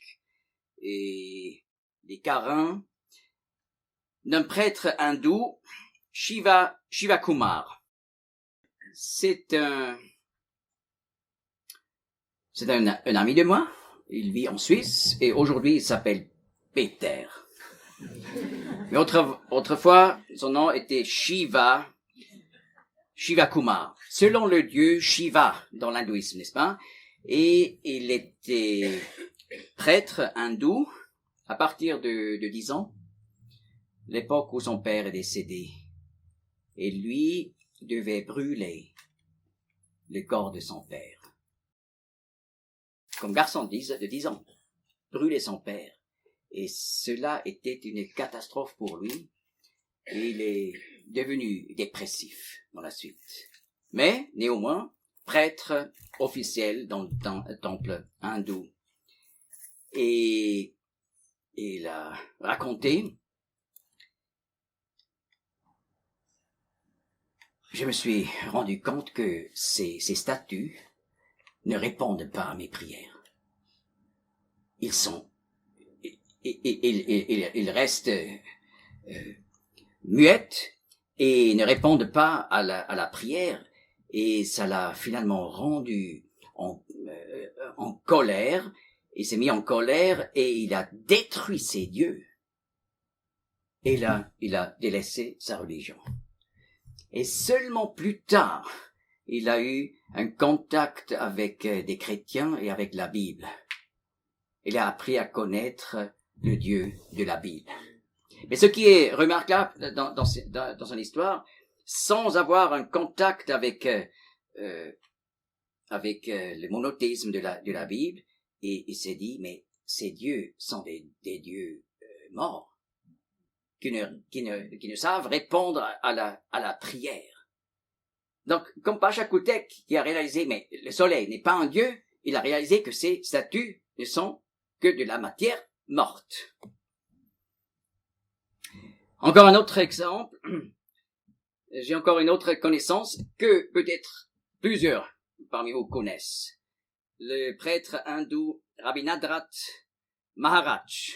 et les Karins, d'un prêtre hindou, Shiva Kumar. C'est un ami de moi. Il vit en Suisse et aujourd'hui il s'appelle Peter. Mais autrefois, son nom était Shiva Kumar, selon le dieu Shiva dans l'hindouisme, n'est-ce pas? Et il était prêtre hindou à partir de 10 ans, l'époque où son père est décédé. Et lui devait brûler le corps de son père. Comme garçon de 10 ans, brûler son père. Et cela était une catastrophe pour lui. Et il est devenu dépressif dans la suite. Mais, néanmoins, prêtre officiel dans un temple hindou. Et il a raconté, je me suis rendu compte que ces statues ne répondent pas à mes prières. Ils restent muettes et ne répondent pas à la prière, et ça l'a finalement rendu en colère. Il s'est mis en colère et il a détruit ses dieux. Et là, il a délaissé sa religion. Et seulement plus tard, il a eu un contact avec des chrétiens et avec la Bible. Il a appris à connaître le Dieu de la Bible. Mais ce qui est remarquable dans son histoire, sans avoir un contact avec le monothéisme de la Bible, et il s'est dit, mais ces dieux sont des dieux morts, qui ne savent répondre à la prière. Donc, comme Pachacutec, qui a réalisé, mais le soleil n'est pas un dieu, il a réalisé que ces statues ne sont que de la matière morte. Encore un autre exemple, j'ai encore une autre connaissance que peut-être plusieurs parmi vous connaissent. Le prêtre hindou Rabindranath Maharaj,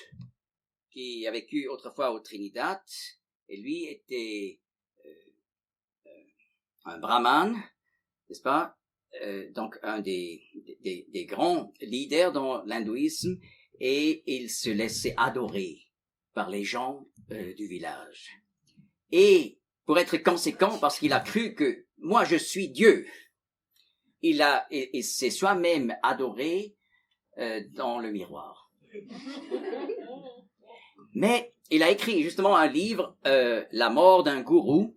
qui a vécu autrefois au Trinidad, et lui était un brahmane, n'est-ce pas? Donc un des grands leaders dans l'hindouisme, et il se laissait adorer par les gens du village. Et pour être conséquent, parce qu'il a cru que moi je suis Dieu, il s'est soi-même adoré dans le miroir. Mais il a écrit justement un livre, La mort d'un gourou,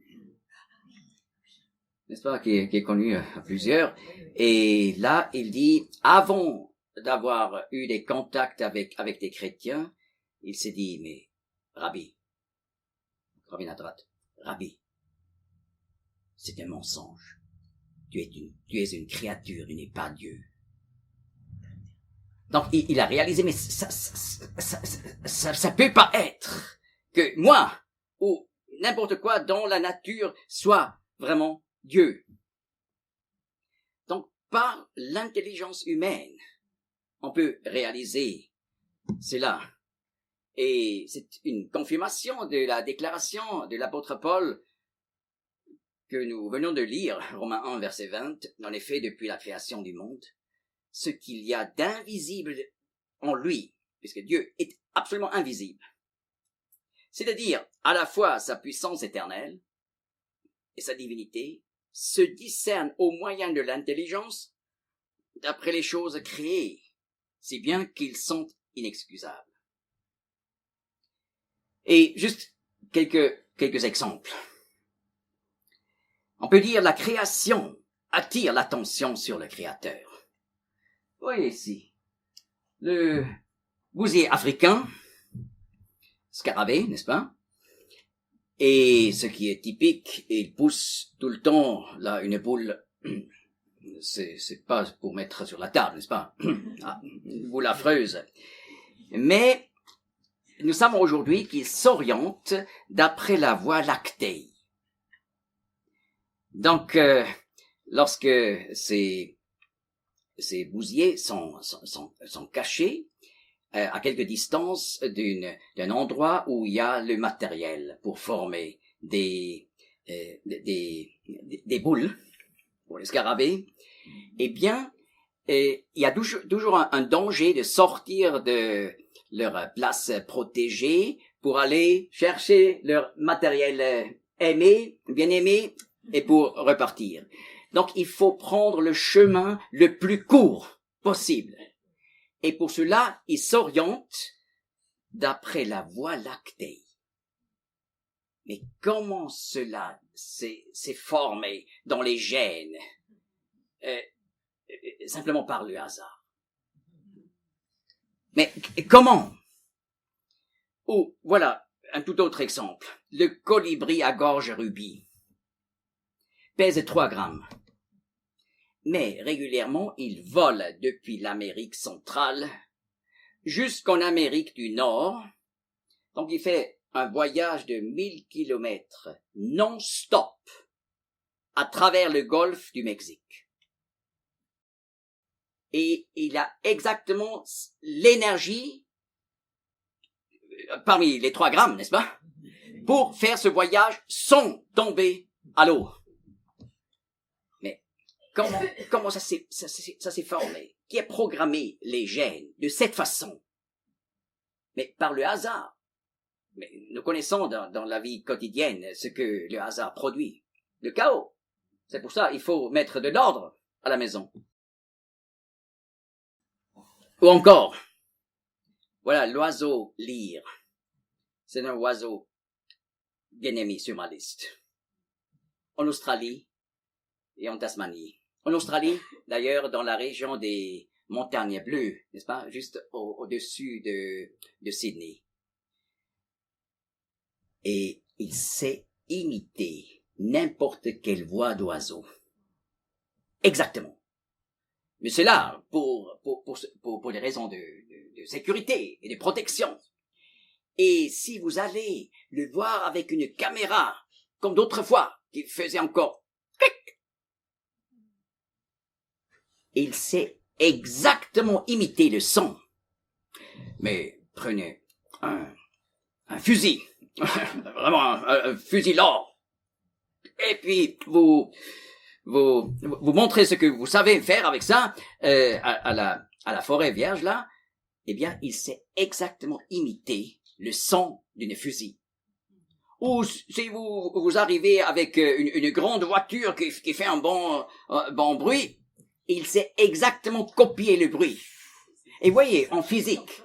n'est-ce pas, qui est connu à plusieurs. Et là, il dit, avant d'avoir eu des contacts avec des chrétiens, il s'est dit, mais Rabindranath, Rabbi, c'est un mensonge. Tu es une créature, tu n'es pas Dieu. Donc, il a réalisé, mais ça peut pas être que moi, ou n'importe quoi dans la nature, soit vraiment Dieu. Donc, par l'intelligence humaine, on peut réaliser cela. Et c'est une confirmation de la déclaration de l'apôtre Paul que nous venons de lire, Romains 1, verset 20. En effet, depuis la création du monde, ce qu'il y a d'invisible en lui, puisque Dieu est absolument invisible, c'est-à-dire à la fois sa puissance éternelle et sa divinité, se discernent au moyen de l'intelligence d'après les choses créées, si bien qu'ils sont inexcusables. Et juste quelques exemples. On peut dire la création attire l'attention sur le Créateur. voyez ici, le bousier africain, scarabée, n'est-ce pas? Et ce qui est typique, il pousse tout le temps, là, une boule, c'est pas pour mettre sur la table, n'est-ce pas? Ah, une boule affreuse. Mais, nous savons aujourd'hui qu'il s'oriente d'après la voie lactée. Donc, lorsque ces bousiers sont cachés, à quelque distance d'un endroit où il y a le matériel pour former des boules pour les scarabées, eh bien, il y a toujours un danger de sortir de leur place protégée pour aller chercher leur matériel bien aimé, et pour repartir. Donc, il faut prendre le chemin le plus court possible. Et pour cela, il s'oriente d'après la voie lactée. Mais comment cela s'est formé dans les gènes? Simplement par le hasard. Mais comment? Ou, voilà, un tout autre exemple. Le colibri à gorge rubis pèse 3 grammes. Mais régulièrement, il vole depuis l'Amérique centrale jusqu'en Amérique du Nord. Donc il fait un voyage de 1000 kilomètres non-stop à travers le golfe du Mexique. Et il a exactement l'énergie, parmi les 3 grammes, n'est-ce pas, pour faire ce voyage sans tomber à l'eau. Comment ça s'est formé? Qui a programmé les gènes de cette façon? Mais par le hasard. Mais nous connaissons dans la vie quotidienne ce que le hasard produit. Le chaos. C'est pour ça qu'il faut mettre de l'ordre à la maison. Ou encore, voilà l'oiseau lyre. C'est un oiseau bien aimé sur ma liste. En Australie et en Tasmanie. En Australie, d'ailleurs, dans la région des montagnes bleues, n'est-ce pas, juste au-dessus de Sydney. Et il sait imiter n'importe quelle voix d'oiseau. Exactement. Mais c'est là pour des raisons de sécurité et de protection. Et si vous allez le voir avec une caméra, comme d'autres fois, qu'il faisait encore il sait exactement imiter le son. Mais prenez un fusil, vraiment un fusil l'or, et puis vous montrez ce que vous savez faire avec ça à la forêt vierge là, eh bien il sait exactement imiter le son d'une fusil. Ou si vous arrivez avec une grande voiture qui fait un bon bruit, il sait exactement copier le bruit. Et voyez, en physique,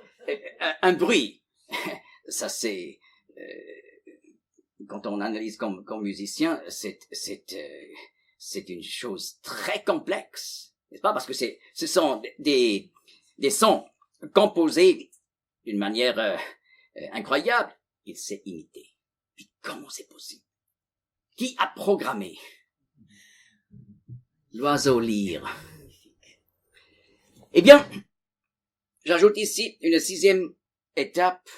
un bruit, ça c'est, quand on analyse comme musicien, c'est une chose très complexe, n'est-ce pas? Parce que ce sont des sons composés d'une manière incroyable. Il sait imiter. Mais comment c'est possible? Qui a programmé l'oiseau lyre? Eh bien, j'ajoute ici une 6e étape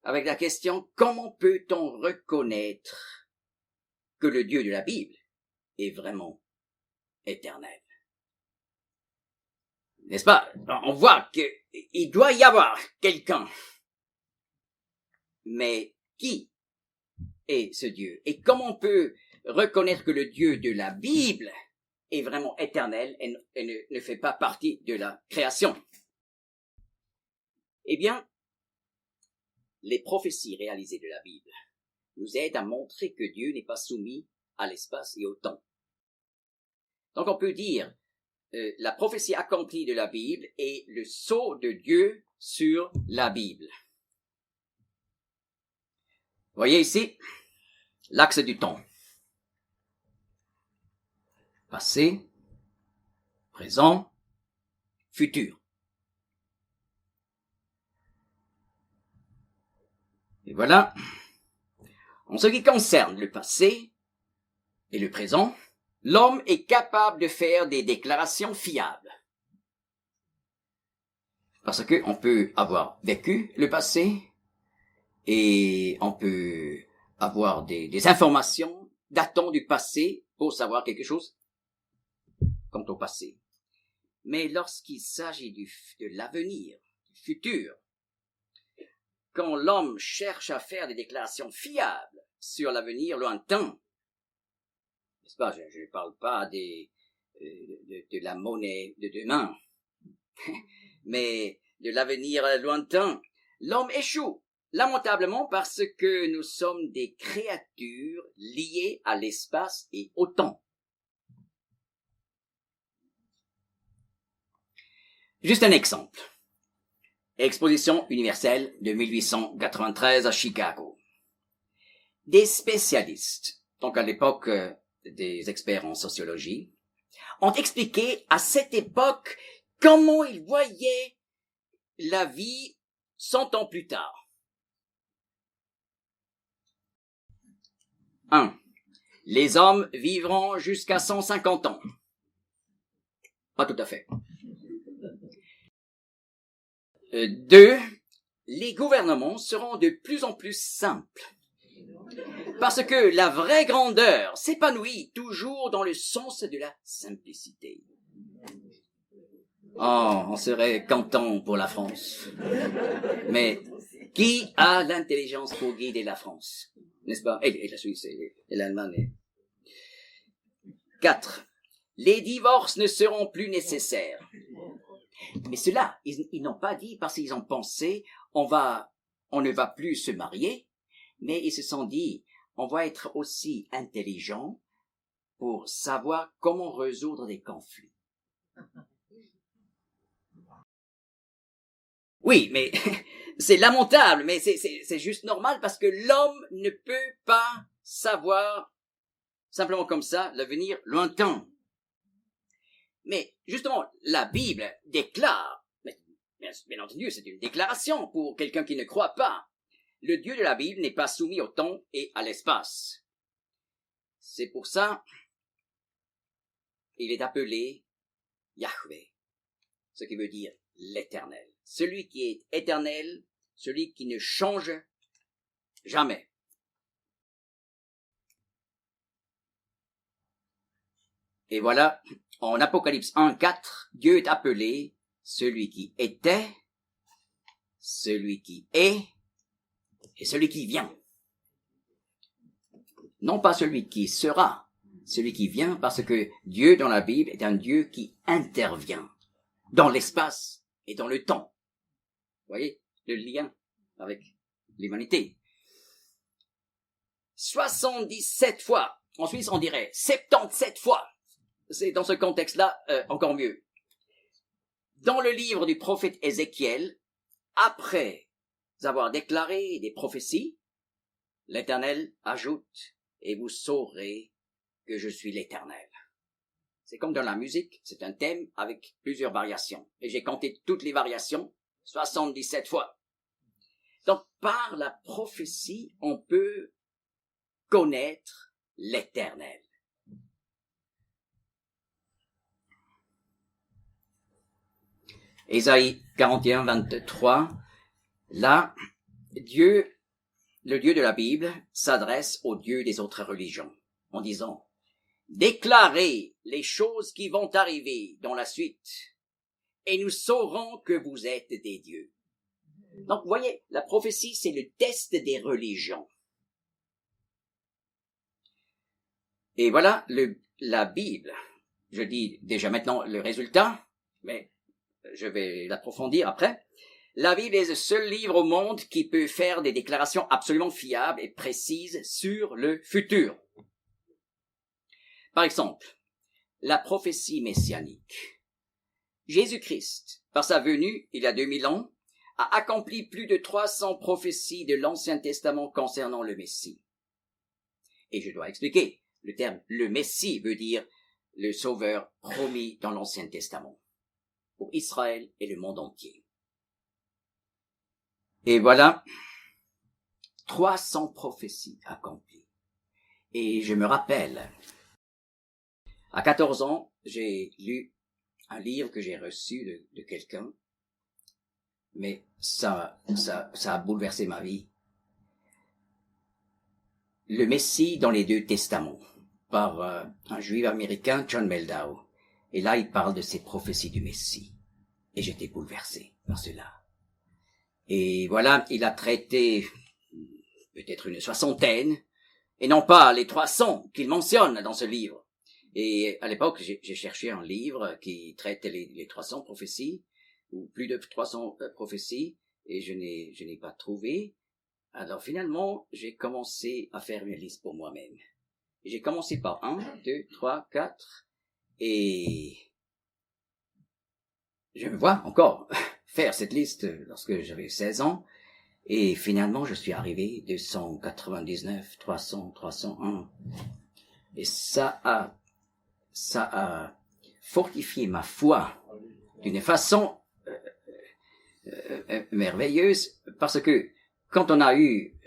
avec la question: comment peut-on reconnaître que le Dieu de la Bible est vraiment éternel? N'est-ce pas? On voit qu'il doit y avoir quelqu'un. Mais qui est ce Dieu? Et comment on peut reconnaître que le Dieu de la Bible est vraiment éternel et ne fait pas partie de la création? Eh bien, les prophéties réalisées de la Bible nous aident à montrer que Dieu n'est pas soumis à l'espace et au temps. Donc on peut dire, la prophétie accomplie de la Bible est le sceau de Dieu sur la Bible. Voyez ici l'axe du temps. Passé, présent, futur. Et voilà. En ce qui concerne le passé et le présent, l'homme est capable de faire des déclarations fiables. Parce que on peut avoir vécu le passé et on peut avoir des informations datant du passé pour savoir quelque chose quant au passé. Mais lorsqu'il s'agit de l'avenir, du futur, quand l'homme cherche à faire des déclarations fiables sur l'avenir lointain, n'est-ce pas, je ne parle pas de la monnaie de demain, mais de l'avenir lointain, l'homme échoue, lamentablement parce que nous sommes des créatures liées à l'espace et au temps. Juste un exemple. Exposition universelle de 1893 à Chicago. Des spécialistes, donc à l'époque des experts en sociologie, ont expliqué à cette époque comment ils voyaient la vie 100 ans plus tard. 1. Les hommes vivront jusqu'à 150 ans. Pas tout à fait. 2. Les gouvernements seront de plus en plus simples. Parce que la vraie grandeur s'épanouit toujours dans le sens de la simplicité. Oh, on serait content pour la France. Mais qui a l'intelligence pour guider la France? N'est-ce pas? Et la Suisse et l'Allemagne. 4. Les divorces ne seront plus nécessaires. Mais cela, ils n'ont pas dit parce qu'ils ont pensé, on ne va plus se marier, mais ils se sont dit, on va être aussi intelligent pour savoir comment résoudre des conflits. Oui, mais c'est lamentable, mais c'est juste normal parce que l'homme ne peut pas savoir simplement comme ça l'avenir lointain. Mais justement, la Bible déclare, bien entendu, c'est une déclaration pour quelqu'un qui ne croit pas. Le Dieu de la Bible n'est pas soumis au temps et à l'espace. C'est pour ça, il est appelé Yahweh, ce qui veut dire l'Éternel. Celui qui est éternel, celui qui ne change jamais. Et voilà, en Apocalypse 1:4, Dieu est appelé celui qui était, celui qui est et celui qui vient. Non pas celui qui sera, celui qui vient, parce que Dieu dans la Bible est un Dieu qui intervient dans l'espace et dans le temps. Vous voyez le lien avec l'humanité. 77 fois, en Suisse on dirait 77 fois. C'est dans ce contexte-là encore mieux. Dans le livre du prophète Ézéchiel, après avoir déclaré des prophéties, l'Éternel ajoute « Et vous saurez que je suis l'Éternel ». C'est comme dans la musique, c'est un thème avec plusieurs variations. Et j'ai compté toutes les variations, 77 fois. Donc, par la prophétie, on peut connaître l'Éternel. Ésaïe 41, 23, là, Dieu, le Dieu de la Bible, s'adresse au Dieu des autres religions, en disant « Déclarez les choses qui vont arriver dans la suite, et nous saurons que vous êtes des dieux. » Donc, vous voyez, la prophétie, c'est le test des religions. Et voilà la Bible. Je dis déjà maintenant le résultat, mais je vais l'approfondir après. La Bible est le seul livre au monde qui peut faire des déclarations absolument fiables et précises sur le futur. Par exemple, la prophétie messianique. Jésus-Christ, par sa venue, il y a 2000 ans, a accompli plus de 300 prophéties de l'Ancien Testament concernant le Messie. Et je dois expliquer, le terme « le Messie » veut dire le Sauveur promis dans l'Ancien Testament. pour Israël et le monde entier. Et voilà, 300 prophéties accomplies. Et je me rappelle, à 14 ans, j'ai lu un livre que j'ai reçu de quelqu'un, mais ça a bouleversé ma vie. Le Messie dans les 2 Testaments, par un juif américain, John Meldau. Et là, il parle de ces prophéties du Messie. Et j'étais bouleversé par cela. Et voilà, il a traité peut-être une 60aine, et non pas les 300 qu'il mentionne dans ce livre. Et à l'époque, j'ai cherché un livre qui traite les 300 prophéties, ou plus de 300 prophéties, et je n'ai pas trouvé. Alors finalement, j'ai commencé à faire une liste pour moi-même. J'ai commencé par 1, 2, 3, 4, et je me vois encore faire cette liste lorsque j'avais 16 ans, et finalement je suis arrivé 299, 300, 301, et ça a fortifié ma foi d'une façon merveilleuse, parce que quand on a eu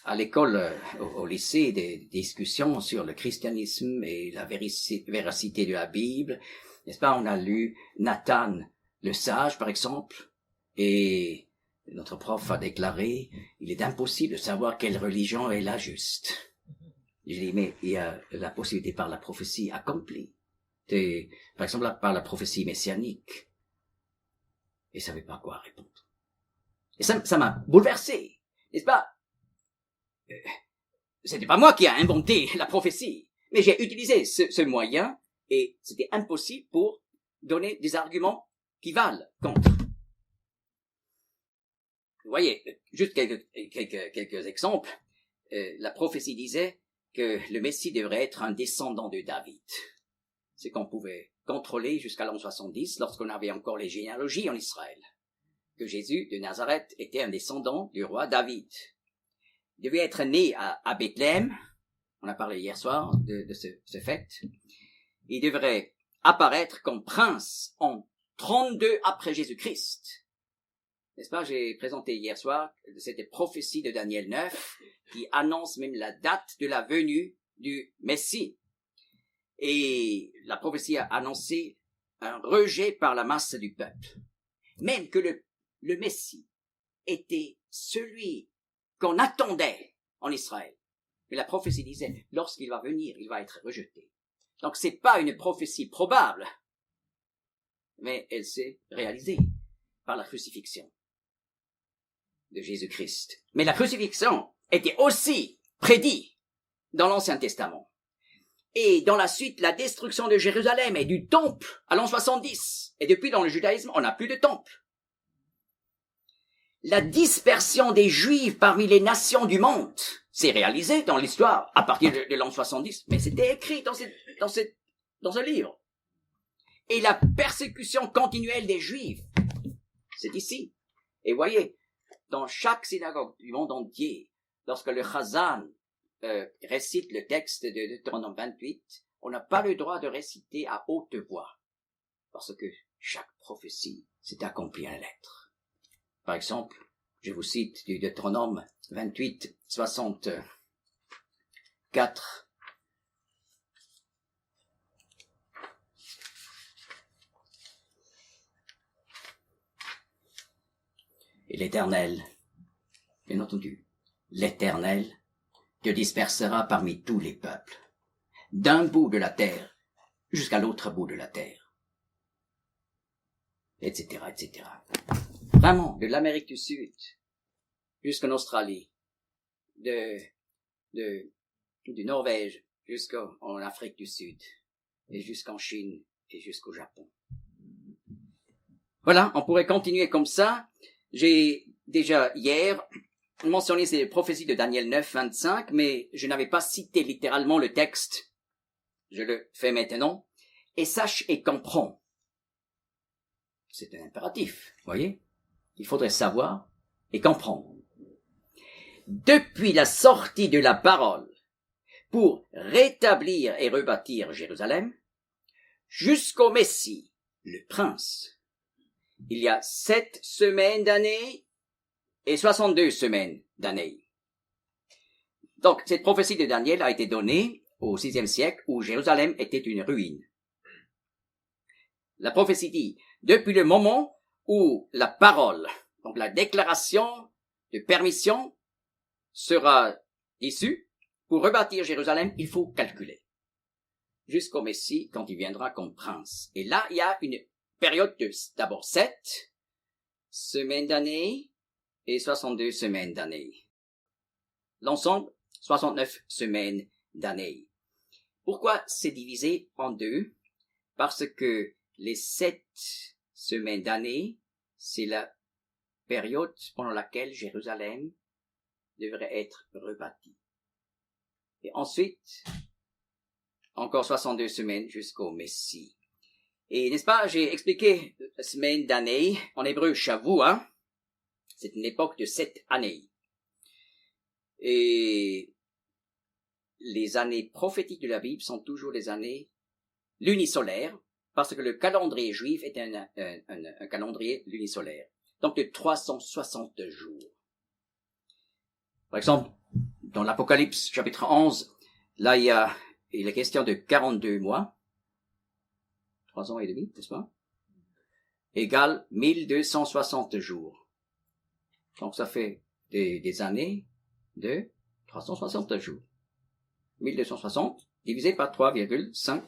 à l'école, au lycée, des discussions sur le christianisme et la véracité de la Bible, n'est-ce pas, on a lu Nathan le sage, par exemple, et notre prof a déclaré, il est impossible de savoir quelle religion est la juste. Je dis, mais il y a la possibilité par la prophétie accomplie, par exemple par la prophétie messianique. Et je savais pas quoi répondre. Et ça m'a bouleversé, n'est-ce pas? C'était pas moi qui a inventé la prophétie, mais j'ai utilisé ce moyen, et c'était impossible pour donner des arguments qui valent contre. Vous voyez, juste quelques exemples. La prophétie disait que le Messie devrait être un descendant de David. C'est qu'on pouvait contrôler jusqu'à l'an 70, lorsqu'on avait encore les généalogies en Israël. Que Jésus de Nazareth était un descendant du roi David. Il devait être né à Bethléem. On a parlé hier soir de ce fait. Il devrait apparaître comme prince en 32 après Jésus-Christ. N'est-ce pas, j'ai présenté hier soir cette prophétie de Daniel 9 qui annonce même la date de la venue du Messie. Et la prophétie a annoncé un rejet par la masse du peuple. Même que le Messie était celui qu'on attendait en Israël. Mais la prophétie disait, lorsqu'il va venir, il va être rejeté. Donc c'est pas une prophétie probable, mais elle s'est réalisée par la crucifixion de Jésus-Christ. Mais la crucifixion était aussi prédite dans l'Ancien Testament. Et dans la suite, la destruction de Jérusalem et du temple à l'an 70. Et depuis, dans le judaïsme, on n'a plus de temple. La dispersion des Juifs parmi les nations du monde s'est réalisée dans l'histoire à partir de l'an 70. Mais c'était écrit dans ce livre. Et la persécution continuelle des Juifs, c'est ici. Et voyez, dans chaque synagogue du monde entier, lorsque le Chazan récite le texte de Deutéronome 28, on n'a pas le droit de réciter à haute voix, parce que chaque prophétie s'est accomplie à la lettre. Par exemple, je vous cite du Deutéronome 28, 64. Et l'Éternel, bien entendu, l'Éternel te dispersera parmi tous les peuples, d'un bout de la terre jusqu'à l'autre bout de la terre, etc., etc. Vraiment, de l'Amérique du Sud jusqu'en Australie, du Norvège jusqu'en Afrique du Sud, et jusqu'en Chine et jusqu'au Japon. Voilà, on pourrait continuer comme ça. J'ai déjà hier mentionné ces prophéties de Daniel 9, 25, mais je n'avais pas cité littéralement le texte. Je le fais maintenant. Et sache et comprends. C'est un impératif, voyez? Il faudrait savoir et comprendre. Depuis la sortie de la parole pour rétablir et rebâtir Jérusalem, jusqu'au Messie le prince. Il y a 7 semaines d'année et 62 semaines d'année. Donc, cette prophétie de Daniel a été donnée au VIe siècle où Jérusalem était une ruine. La prophétie dit, depuis le moment où la parole, donc la déclaration de permission sera issue, pour rebâtir Jérusalem, il faut calculer. Jusqu'au Messie, quand il viendra comme prince. Et là, il y a une période de d'abord 7 semaines d'année et 62 semaines d'année. L'ensemble, 69 semaines d'année. Pourquoi c'est divisé en deux? Parce que les 7 semaines d'année, c'est la période pendant laquelle Jérusalem devrait être rebâtie. Et ensuite, encore 62 semaines jusqu'au Messie. Et n'est-ce pas, j'ai expliqué la semaine d'année, en hébreu Shavua, c'est une époque de 7 années. Et les années prophétiques de la Bible sont toujours des années lunisolaires, parce que le calendrier juif est un calendrier lunisolaire. Donc de 360 jours. Par exemple, dans l'Apocalypse chapitre 11, là il est question de 42 mois, 3 ans et demi, n'est-ce pas? Égale 1260 jours. Donc ça fait des années de 360 jours. 1260 divisé par 3,5,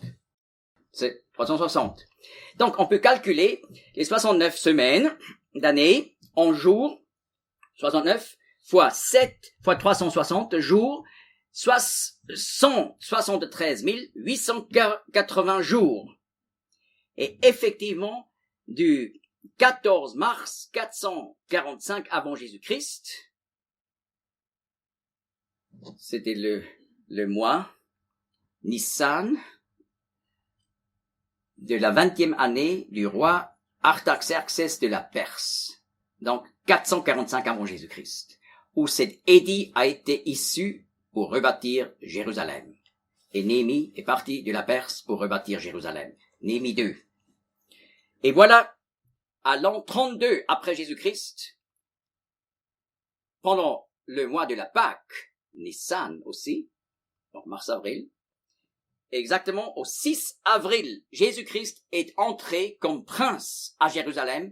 c'est 360. Donc on peut calculer les 69 semaines d'année en jours, 69 fois 7 fois 360 jours, soit 173 880 jours. Et effectivement, du 14 mars 445 avant Jésus-Christ, c'était le mois Nissan de la 20e année du roi Artaxerxès de la Perse. Donc 445 avant Jésus-Christ, où cet édit a été issu pour rebâtir Jérusalem. Et Néhémie est parti de la Perse pour rebâtir Jérusalem. Néhémie 2. Et voilà, à l'an 32 après Jésus-Christ, pendant le mois de la Pâque, Nissan aussi, donc mars-avril, exactement au 6 avril, Jésus-Christ est entré comme prince à Jérusalem,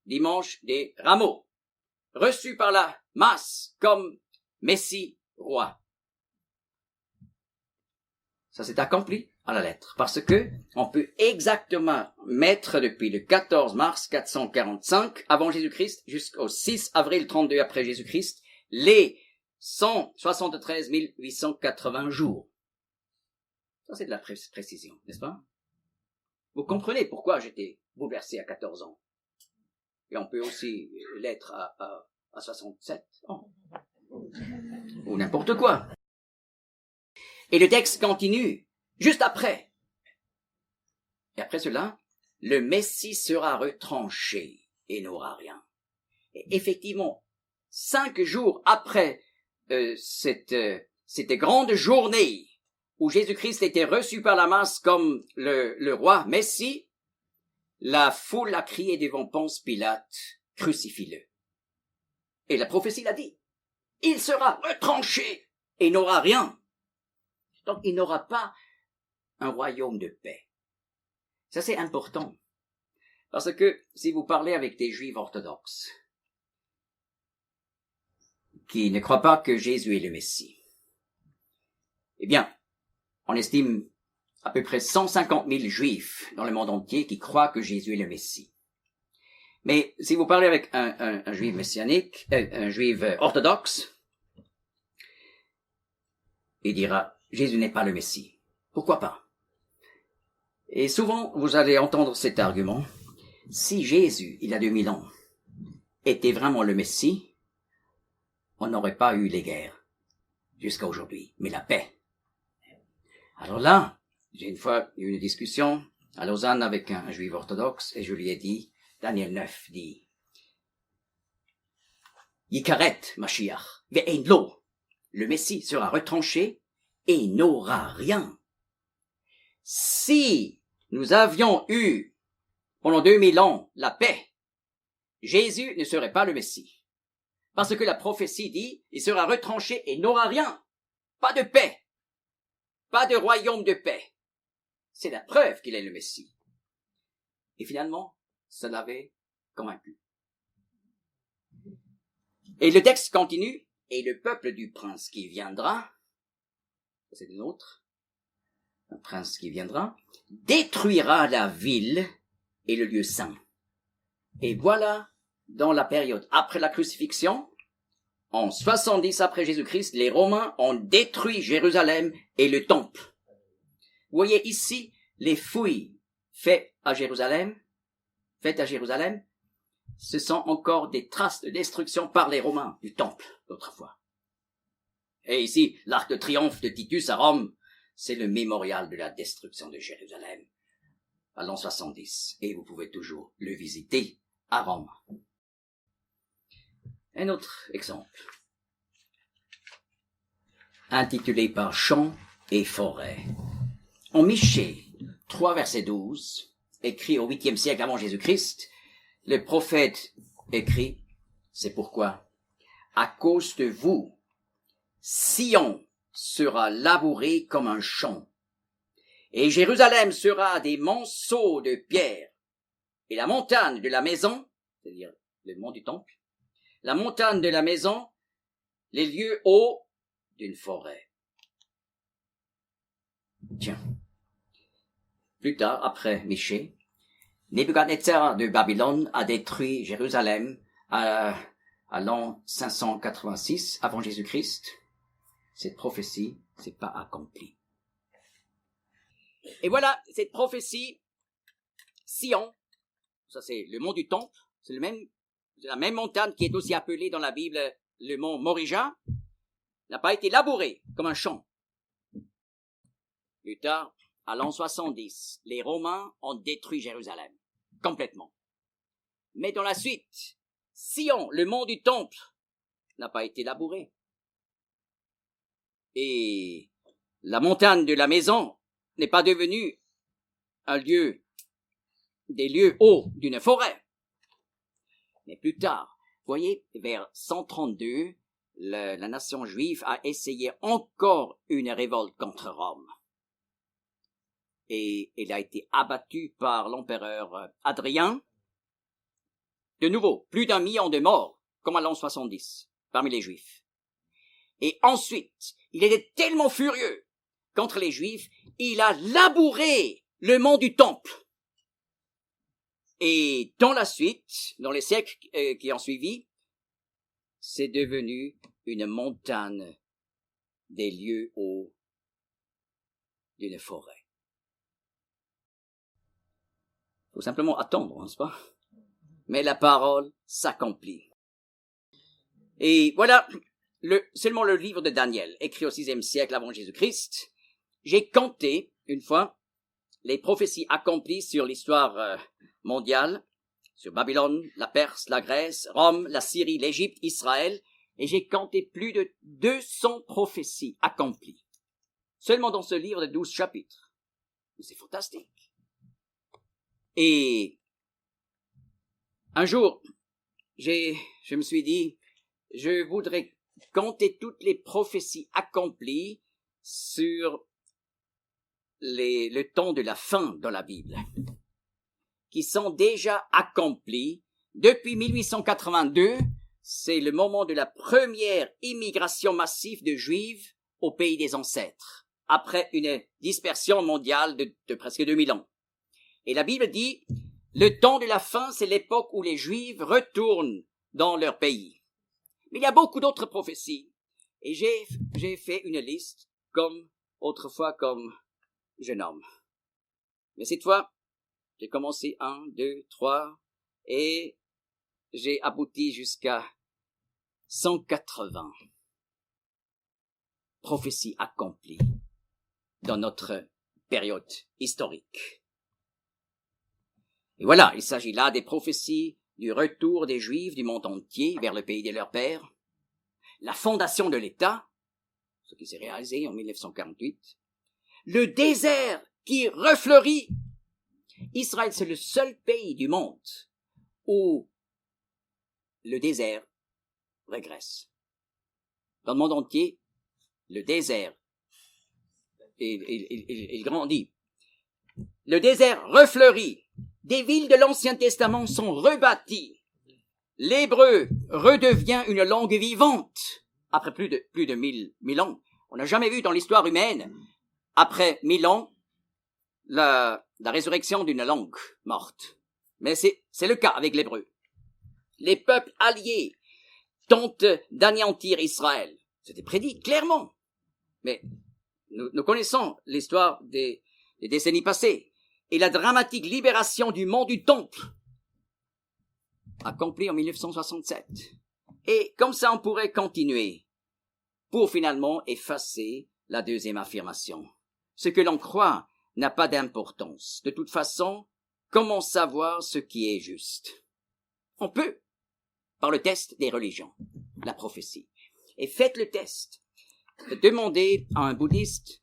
dimanche des Rameaux, reçu par la masse comme Messie roi. Ça s'est accompli à la lettre, parce que on peut exactement mettre depuis le 14 mars 445 avant Jésus-Christ jusqu'au 6 avril 32 après Jésus-Christ les 173 880 jours. Ça c'est de la précision, n'est-ce pas? Vous comprenez pourquoi j'étais bouleversé à 14 ans. Et on peut aussi l'être à 67 ans. Ou n'importe quoi. Et le texte continue, juste après. Et après cela, le Messie sera retranché et n'aura rien. Et effectivement, 5 jours après cette grande journée où Jésus-Christ était reçu par la masse comme le roi Messie, la foule a crié devant Ponce Pilate, crucifie-le. Et la prophétie l'a dit, il sera retranché et n'aura rien. Donc il n'aura pas un royaume de paix. Ça c'est important. Parce que si vous parlez avec des juifs orthodoxes, qui ne croient pas que Jésus est le Messie, eh bien, on estime à peu près 150 000 juifs dans le monde entier qui croient que Jésus est le Messie. Mais si vous parlez avec un juif messianique, un juif orthodoxe, il dira, Jésus n'est pas le Messie. Pourquoi pas? Et souvent, vous allez entendre cet argument. Si Jésus, il y a 2000 ans, était vraiment le Messie, on n'aurait pas eu les guerres jusqu'à aujourd'hui, mais la paix. Alors là, j'ai une fois eu une discussion à Lausanne avec un juif orthodoxe et je lui ai dit, Daniel 9 dit, Yikaret Mashiach, ve'ein lo, le Messie sera retranché et n'aura rien. Si nous avions eu pendant 2000 ans la paix, Jésus ne serait pas le Messie. Parce que la prophétie dit, il sera retranché et n'aura rien. Pas de paix. Pas de royaume de paix. C'est la preuve qu'il est le Messie. Et finalement, ça l'avait convaincu. Et le texte continue, et le peuple du prince qui viendra, c'est une autre, un prince qui viendra, détruira la ville et le lieu saint. Et voilà, dans la période après la crucifixion, en 70 après Jésus-Christ, les Romains ont détruit Jérusalem et le temple. Vous voyez ici les fouilles faites à Jérusalem, ce sont encore des traces de destruction par les Romains du temple d'autrefois. Et ici, l'arc de triomphe de Titus à Rome, c'est le mémorial de la destruction de Jérusalem à l'an 70. Et vous pouvez toujours le visiter à Rome. Un autre exemple, intitulé par Champs et forêts. En Michée 3, verset 12, écrit au 8e siècle avant Jésus-Christ, le prophète écrit, c'est pourquoi, à cause de vous, Sion sera labouré comme un champ, et Jérusalem sera des monceaux de pierre, et la montagne de la maison, c'est-à-dire le mont du temple, la montagne de la maison, les lieux hauts d'une forêt. Tiens, plus tard, après Michée, Nebuchadnezzar de Babylone a détruit Jérusalem à l'an 586 avant Jésus-Christ. Cette prophétie s'est pas accomplie. Et voilà, cette prophétie, Sion, ça c'est le mont du temple, c'est la même montagne qui est aussi appelée dans la Bible le mont Morija, n'a pas été labourée comme un champ. Plus tard, à l'an 70, les Romains ont détruit Jérusalem, complètement. Mais dans la suite, Sion, le mont du temple, n'a pas été labouré. Et la montagne de la maison n'est pas devenue des lieux hauts d'une forêt. Mais plus tard, voyez, vers 132, la nation juive a essayé encore une révolte contre Rome. Et elle a été abattue par l'empereur Hadrien. De nouveau, plus d'1 million de morts, comme à l'an 70, parmi les Juifs. Et ensuite, il était tellement furieux contre les Juifs, il a labouré le mont du temple. Et dans la suite, dans les siècles qui ont suivi, c'est devenu une montagne des lieux hauts d'une forêt. Il faut simplement attendre, n'est-ce pas? Mais la parole s'accomplit. Et voilà, seulement le livre de Daniel, écrit au 6e siècle avant Jésus-Christ, j'ai compté, une fois, les prophéties accomplies sur l'histoire mondiale, sur Babylone, la Perse, la Grèce, Rome, la Syrie, l'Égypte, Israël, et j'ai compté plus de 200 prophéties accomplies, seulement dans ce livre de 12 chapitres. C'est fantastique. Et un jour, je me suis dit, je voudrais compter toutes les prophéties accomplies sur le temps de la fin dans la Bible, qui sont déjà accomplies depuis 1882. C'est le moment de la première immigration massive de Juifs au pays des ancêtres, après une dispersion mondiale de presque 2000 ans. Et la Bible dit, le temps de la fin, c'est l'époque où les Juifs retournent dans leur pays. Mais il y a beaucoup d'autres prophéties. Et j'ai fait une liste, comme autrefois comme jeune homme. Mais cette fois, j'ai commencé 1, 2, 3, et j'ai abouti jusqu'à 180 prophéties accomplies dans notre période historique. Et voilà, il s'agit là des prophéties du retour des Juifs du monde entier vers le pays de leur père, la fondation de l'État, ce qui s'est réalisé en 1948, le désert qui refleurit, Israël, c'est le seul pays du monde où le désert régresse. Dans le monde entier, le désert, il grandit. Le désert refleurit. Des villes de l'Ancien Testament sont rebâties. L'hébreu redevient une langue vivante. Après plus de 1000 ans. On n'a jamais vu dans l'histoire humaine, après 1000 ans, la résurrection d'une langue morte. Mais c'est le cas avec l'hébreu. Les peuples alliés tentent d'anéantir Israël. C'était prédit clairement. Mais nous connaissons l'histoire des décennies passées et la dramatique libération du mont du Temple, accomplie en 1967. Et comme ça, on pourrait continuer pour finalement effacer la deuxième affirmation. Ce que l'on croit n'a pas d'importance. De toute façon, comment savoir ce qui est juste? On peut, par le test des religions, la prophétie. Et faites le test. Demandez à un bouddhiste,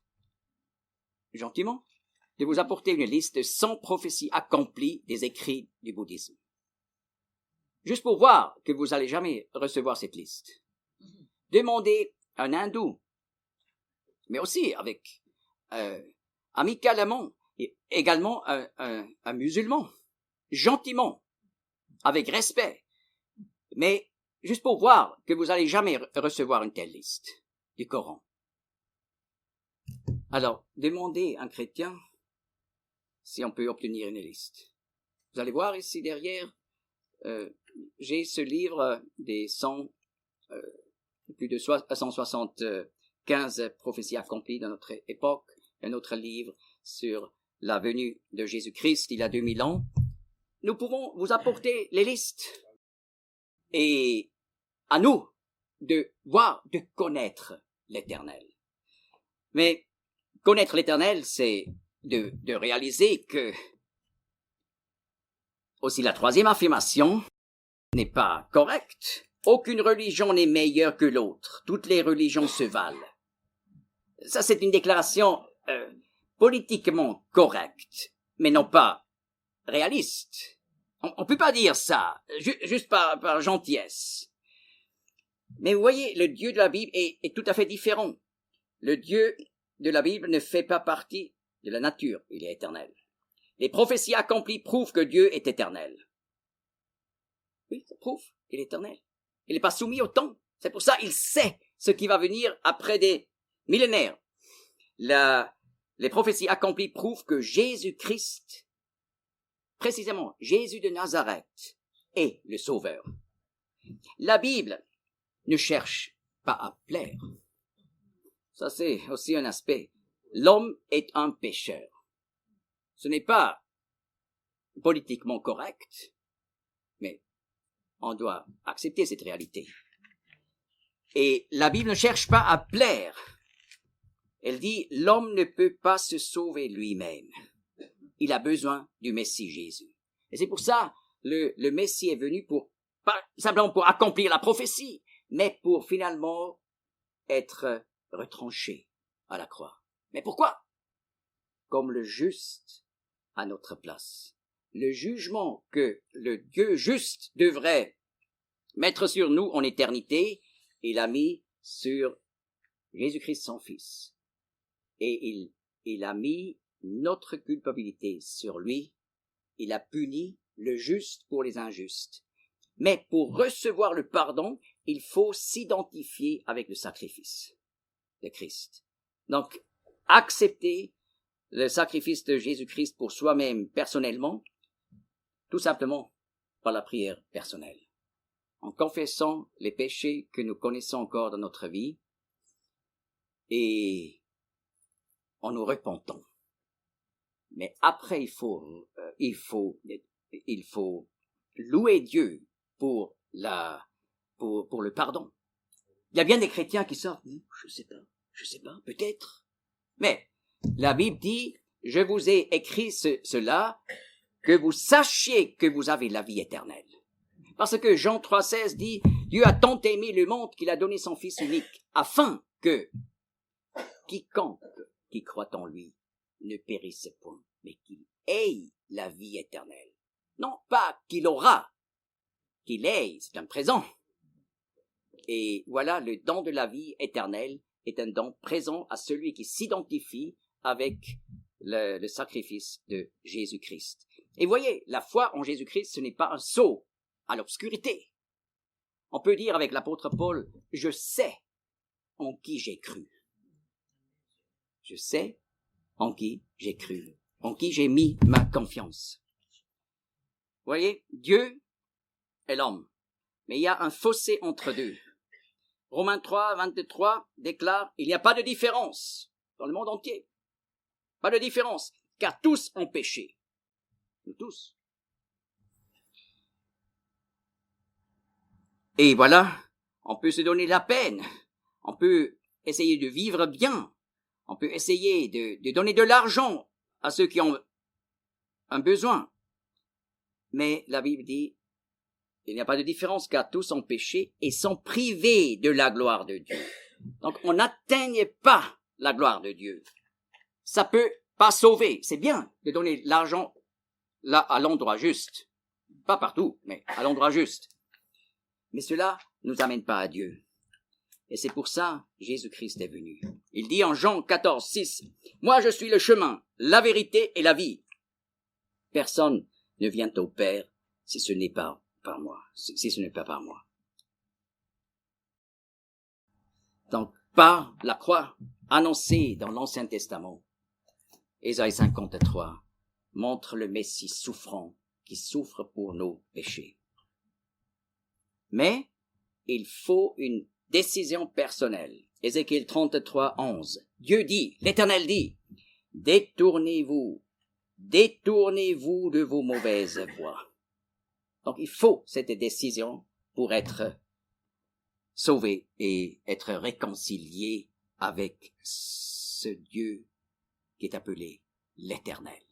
gentiment, de vous apporter une liste de 100 prophéties accomplies des écrits du bouddhisme. Juste pour voir que vous n'allez jamais recevoir cette liste. Demandez à un hindou, mais aussi avec amicalement, et également un musulman, gentiment, avec respect, mais juste pour voir que vous n'allez jamais recevoir une telle liste du Coran. Alors, demandez à un chrétien si on peut obtenir une liste. Vous allez voir ici derrière, j'ai ce livre des plus de 175 prophéties accomplies dans notre époque, un autre livre sur la venue de Jésus-Christ il y a 2000 ans. Nous pouvons vous apporter les listes. Et à nous de voir, de connaître l'Éternel. Mais connaître l'Éternel, c'est de réaliser que aussi la troisième affirmation n'est pas correcte. Aucune religion n'est meilleure que l'autre. Toutes les religions se valent. Ça, c'est une déclaration politiquement correcte, mais non pas réaliste. On peut pas dire ça, juste par gentillesse. Mais vous voyez, le Dieu de la Bible est tout à fait différent. Le Dieu de la Bible ne fait pas partie de la nature, il est éternel. Les prophéties accomplies prouvent que Dieu est éternel. Oui, ça prouve qu'il est éternel. Il n'est pas soumis au temps. C'est pour ça qu'il sait ce qui va venir après des millénaires. Les prophéties accomplies prouvent que Jésus-Christ, précisément Jésus de Nazareth, est le Sauveur. La Bible ne cherche pas à plaire. Ça, c'est aussi un aspect. L'homme est un pécheur. Ce n'est pas politiquement correct, mais on doit accepter cette réalité. Et la Bible ne cherche pas à plaire. Elle dit, l'homme ne peut pas se sauver lui-même. Il a besoin du Messie Jésus. Et c'est pour ça, le Messie est venu pas simplement pour accomplir la prophétie, mais pour finalement être retranché à la croix. Mais pourquoi? Comme le juste à notre place. Le jugement que le Dieu juste devrait mettre sur nous en éternité, il a mis sur Jésus-Christ son Fils. Et il a mis notre culpabilité sur lui. Il a puni le juste pour les injustes. Mais pour recevoir le pardon, il faut s'identifier avec le sacrifice de Christ. Donc, accepter le sacrifice de Jésus-Christ pour soi-même personnellement, tout simplement par la prière personnelle. En confessant les péchés que nous connaissons encore dans notre vie et en nous repentant. Mais après, il faut louer Dieu pour le pardon. Il y a bien des chrétiens qui sortent, je sais pas, peut-être. Mais la Bible dit, je vous ai écrit cela, que vous sachiez que vous avez la vie éternelle. Parce que Jean 3,16 dit, Dieu a tant aimé le monde qu'il a donné son Fils unique, afin que quiconque qui croit en lui ne périsse point, mais qu'il ait la vie éternelle. Non pas qu'il aura, qu'il ait, c'est un présent. Et voilà, le don de la vie éternelle est un don présent à celui qui s'identifie avec le sacrifice de Jésus-Christ. Et voyez, la foi en Jésus-Christ, ce n'est pas un saut à l'obscurité. On peut dire avec l'apôtre Paul, je sais en qui j'ai cru. Je sais en qui j'ai cru, en qui j'ai mis ma confiance. Voyez, Dieu et l'homme, mais il y a un fossé entre deux. Romains 3, 23 déclare, il n'y a pas de différence dans le monde entier. Pas de différence, car tous ont péché. Nous tous. Et voilà, on peut se donner la peine, on peut essayer de vivre bien, on peut essayer de donner de l'argent à ceux qui ont un besoin. Mais la Bible dit, il n'y a pas de différence car tous ont péché et sont privés de la gloire de Dieu. Donc on n'atteigne pas la gloire de Dieu. Ça peut pas sauver. C'est bien de donner l'argent là à l'endroit juste. Pas partout, mais à l'endroit juste. Mais cela ne nous amène pas à Dieu. Et c'est pour ça Jésus-Christ est venu. Il dit en Jean 14, 6, « Moi je suis le chemin, la vérité et la vie. Personne ne vient au Père si ce n'est pas par moi. Si ce n'est pas par moi. » Donc, par la croix annoncée dans l'Ancien Testament, Ésaïe 53 montre le Messie souffrant qui souffre pour nos péchés. Mais il faut une décision personnelle. Ézéchiel 33, 11. Dieu dit, l'Éternel dit, détournez-vous de vos mauvaises voies. Donc il faut cette décision pour être sauvé et être réconcilié avec ce Dieu qui est appelé l'Éternel.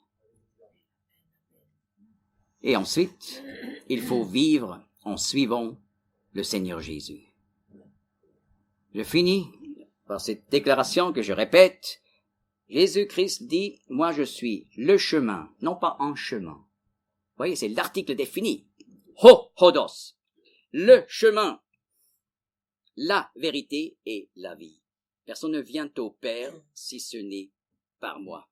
Et ensuite, il faut vivre en suivant le Seigneur Jésus. Je finis par cette déclaration que je répète. Jésus-Christ dit, moi je suis le chemin, non pas un chemin. Vous voyez, c'est l'article défini. Hodos. Le chemin, la vérité et la vie. Personne ne vient au Père si ce n'est par moi.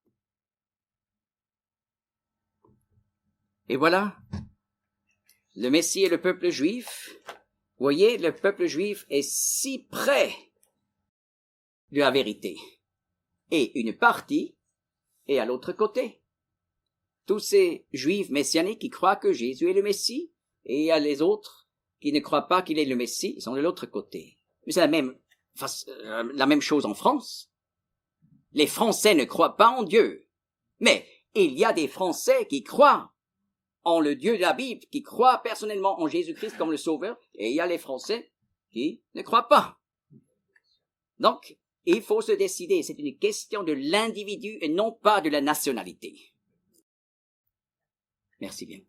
Et voilà, le Messie et le peuple juif. Vous voyez, le peuple juif est si près de la vérité. Et une partie est à l'autre côté. Tous ces juifs messianiques qui croient que Jésus est le Messie, et il y a les autres qui ne croient pas qu'il est le Messie, ils sont de l'autre côté. Mais c'est la même chose en France. Les Français ne croient pas en Dieu. Mais il y a des Français qui croient en le Dieu de la Bible, qui croient personnellement en Jésus-Christ comme le Sauveur, et il y a les Français qui ne croient pas. Donc, il faut se décider, c'est une question de l'individu et non pas de la nationalité. Merci bien.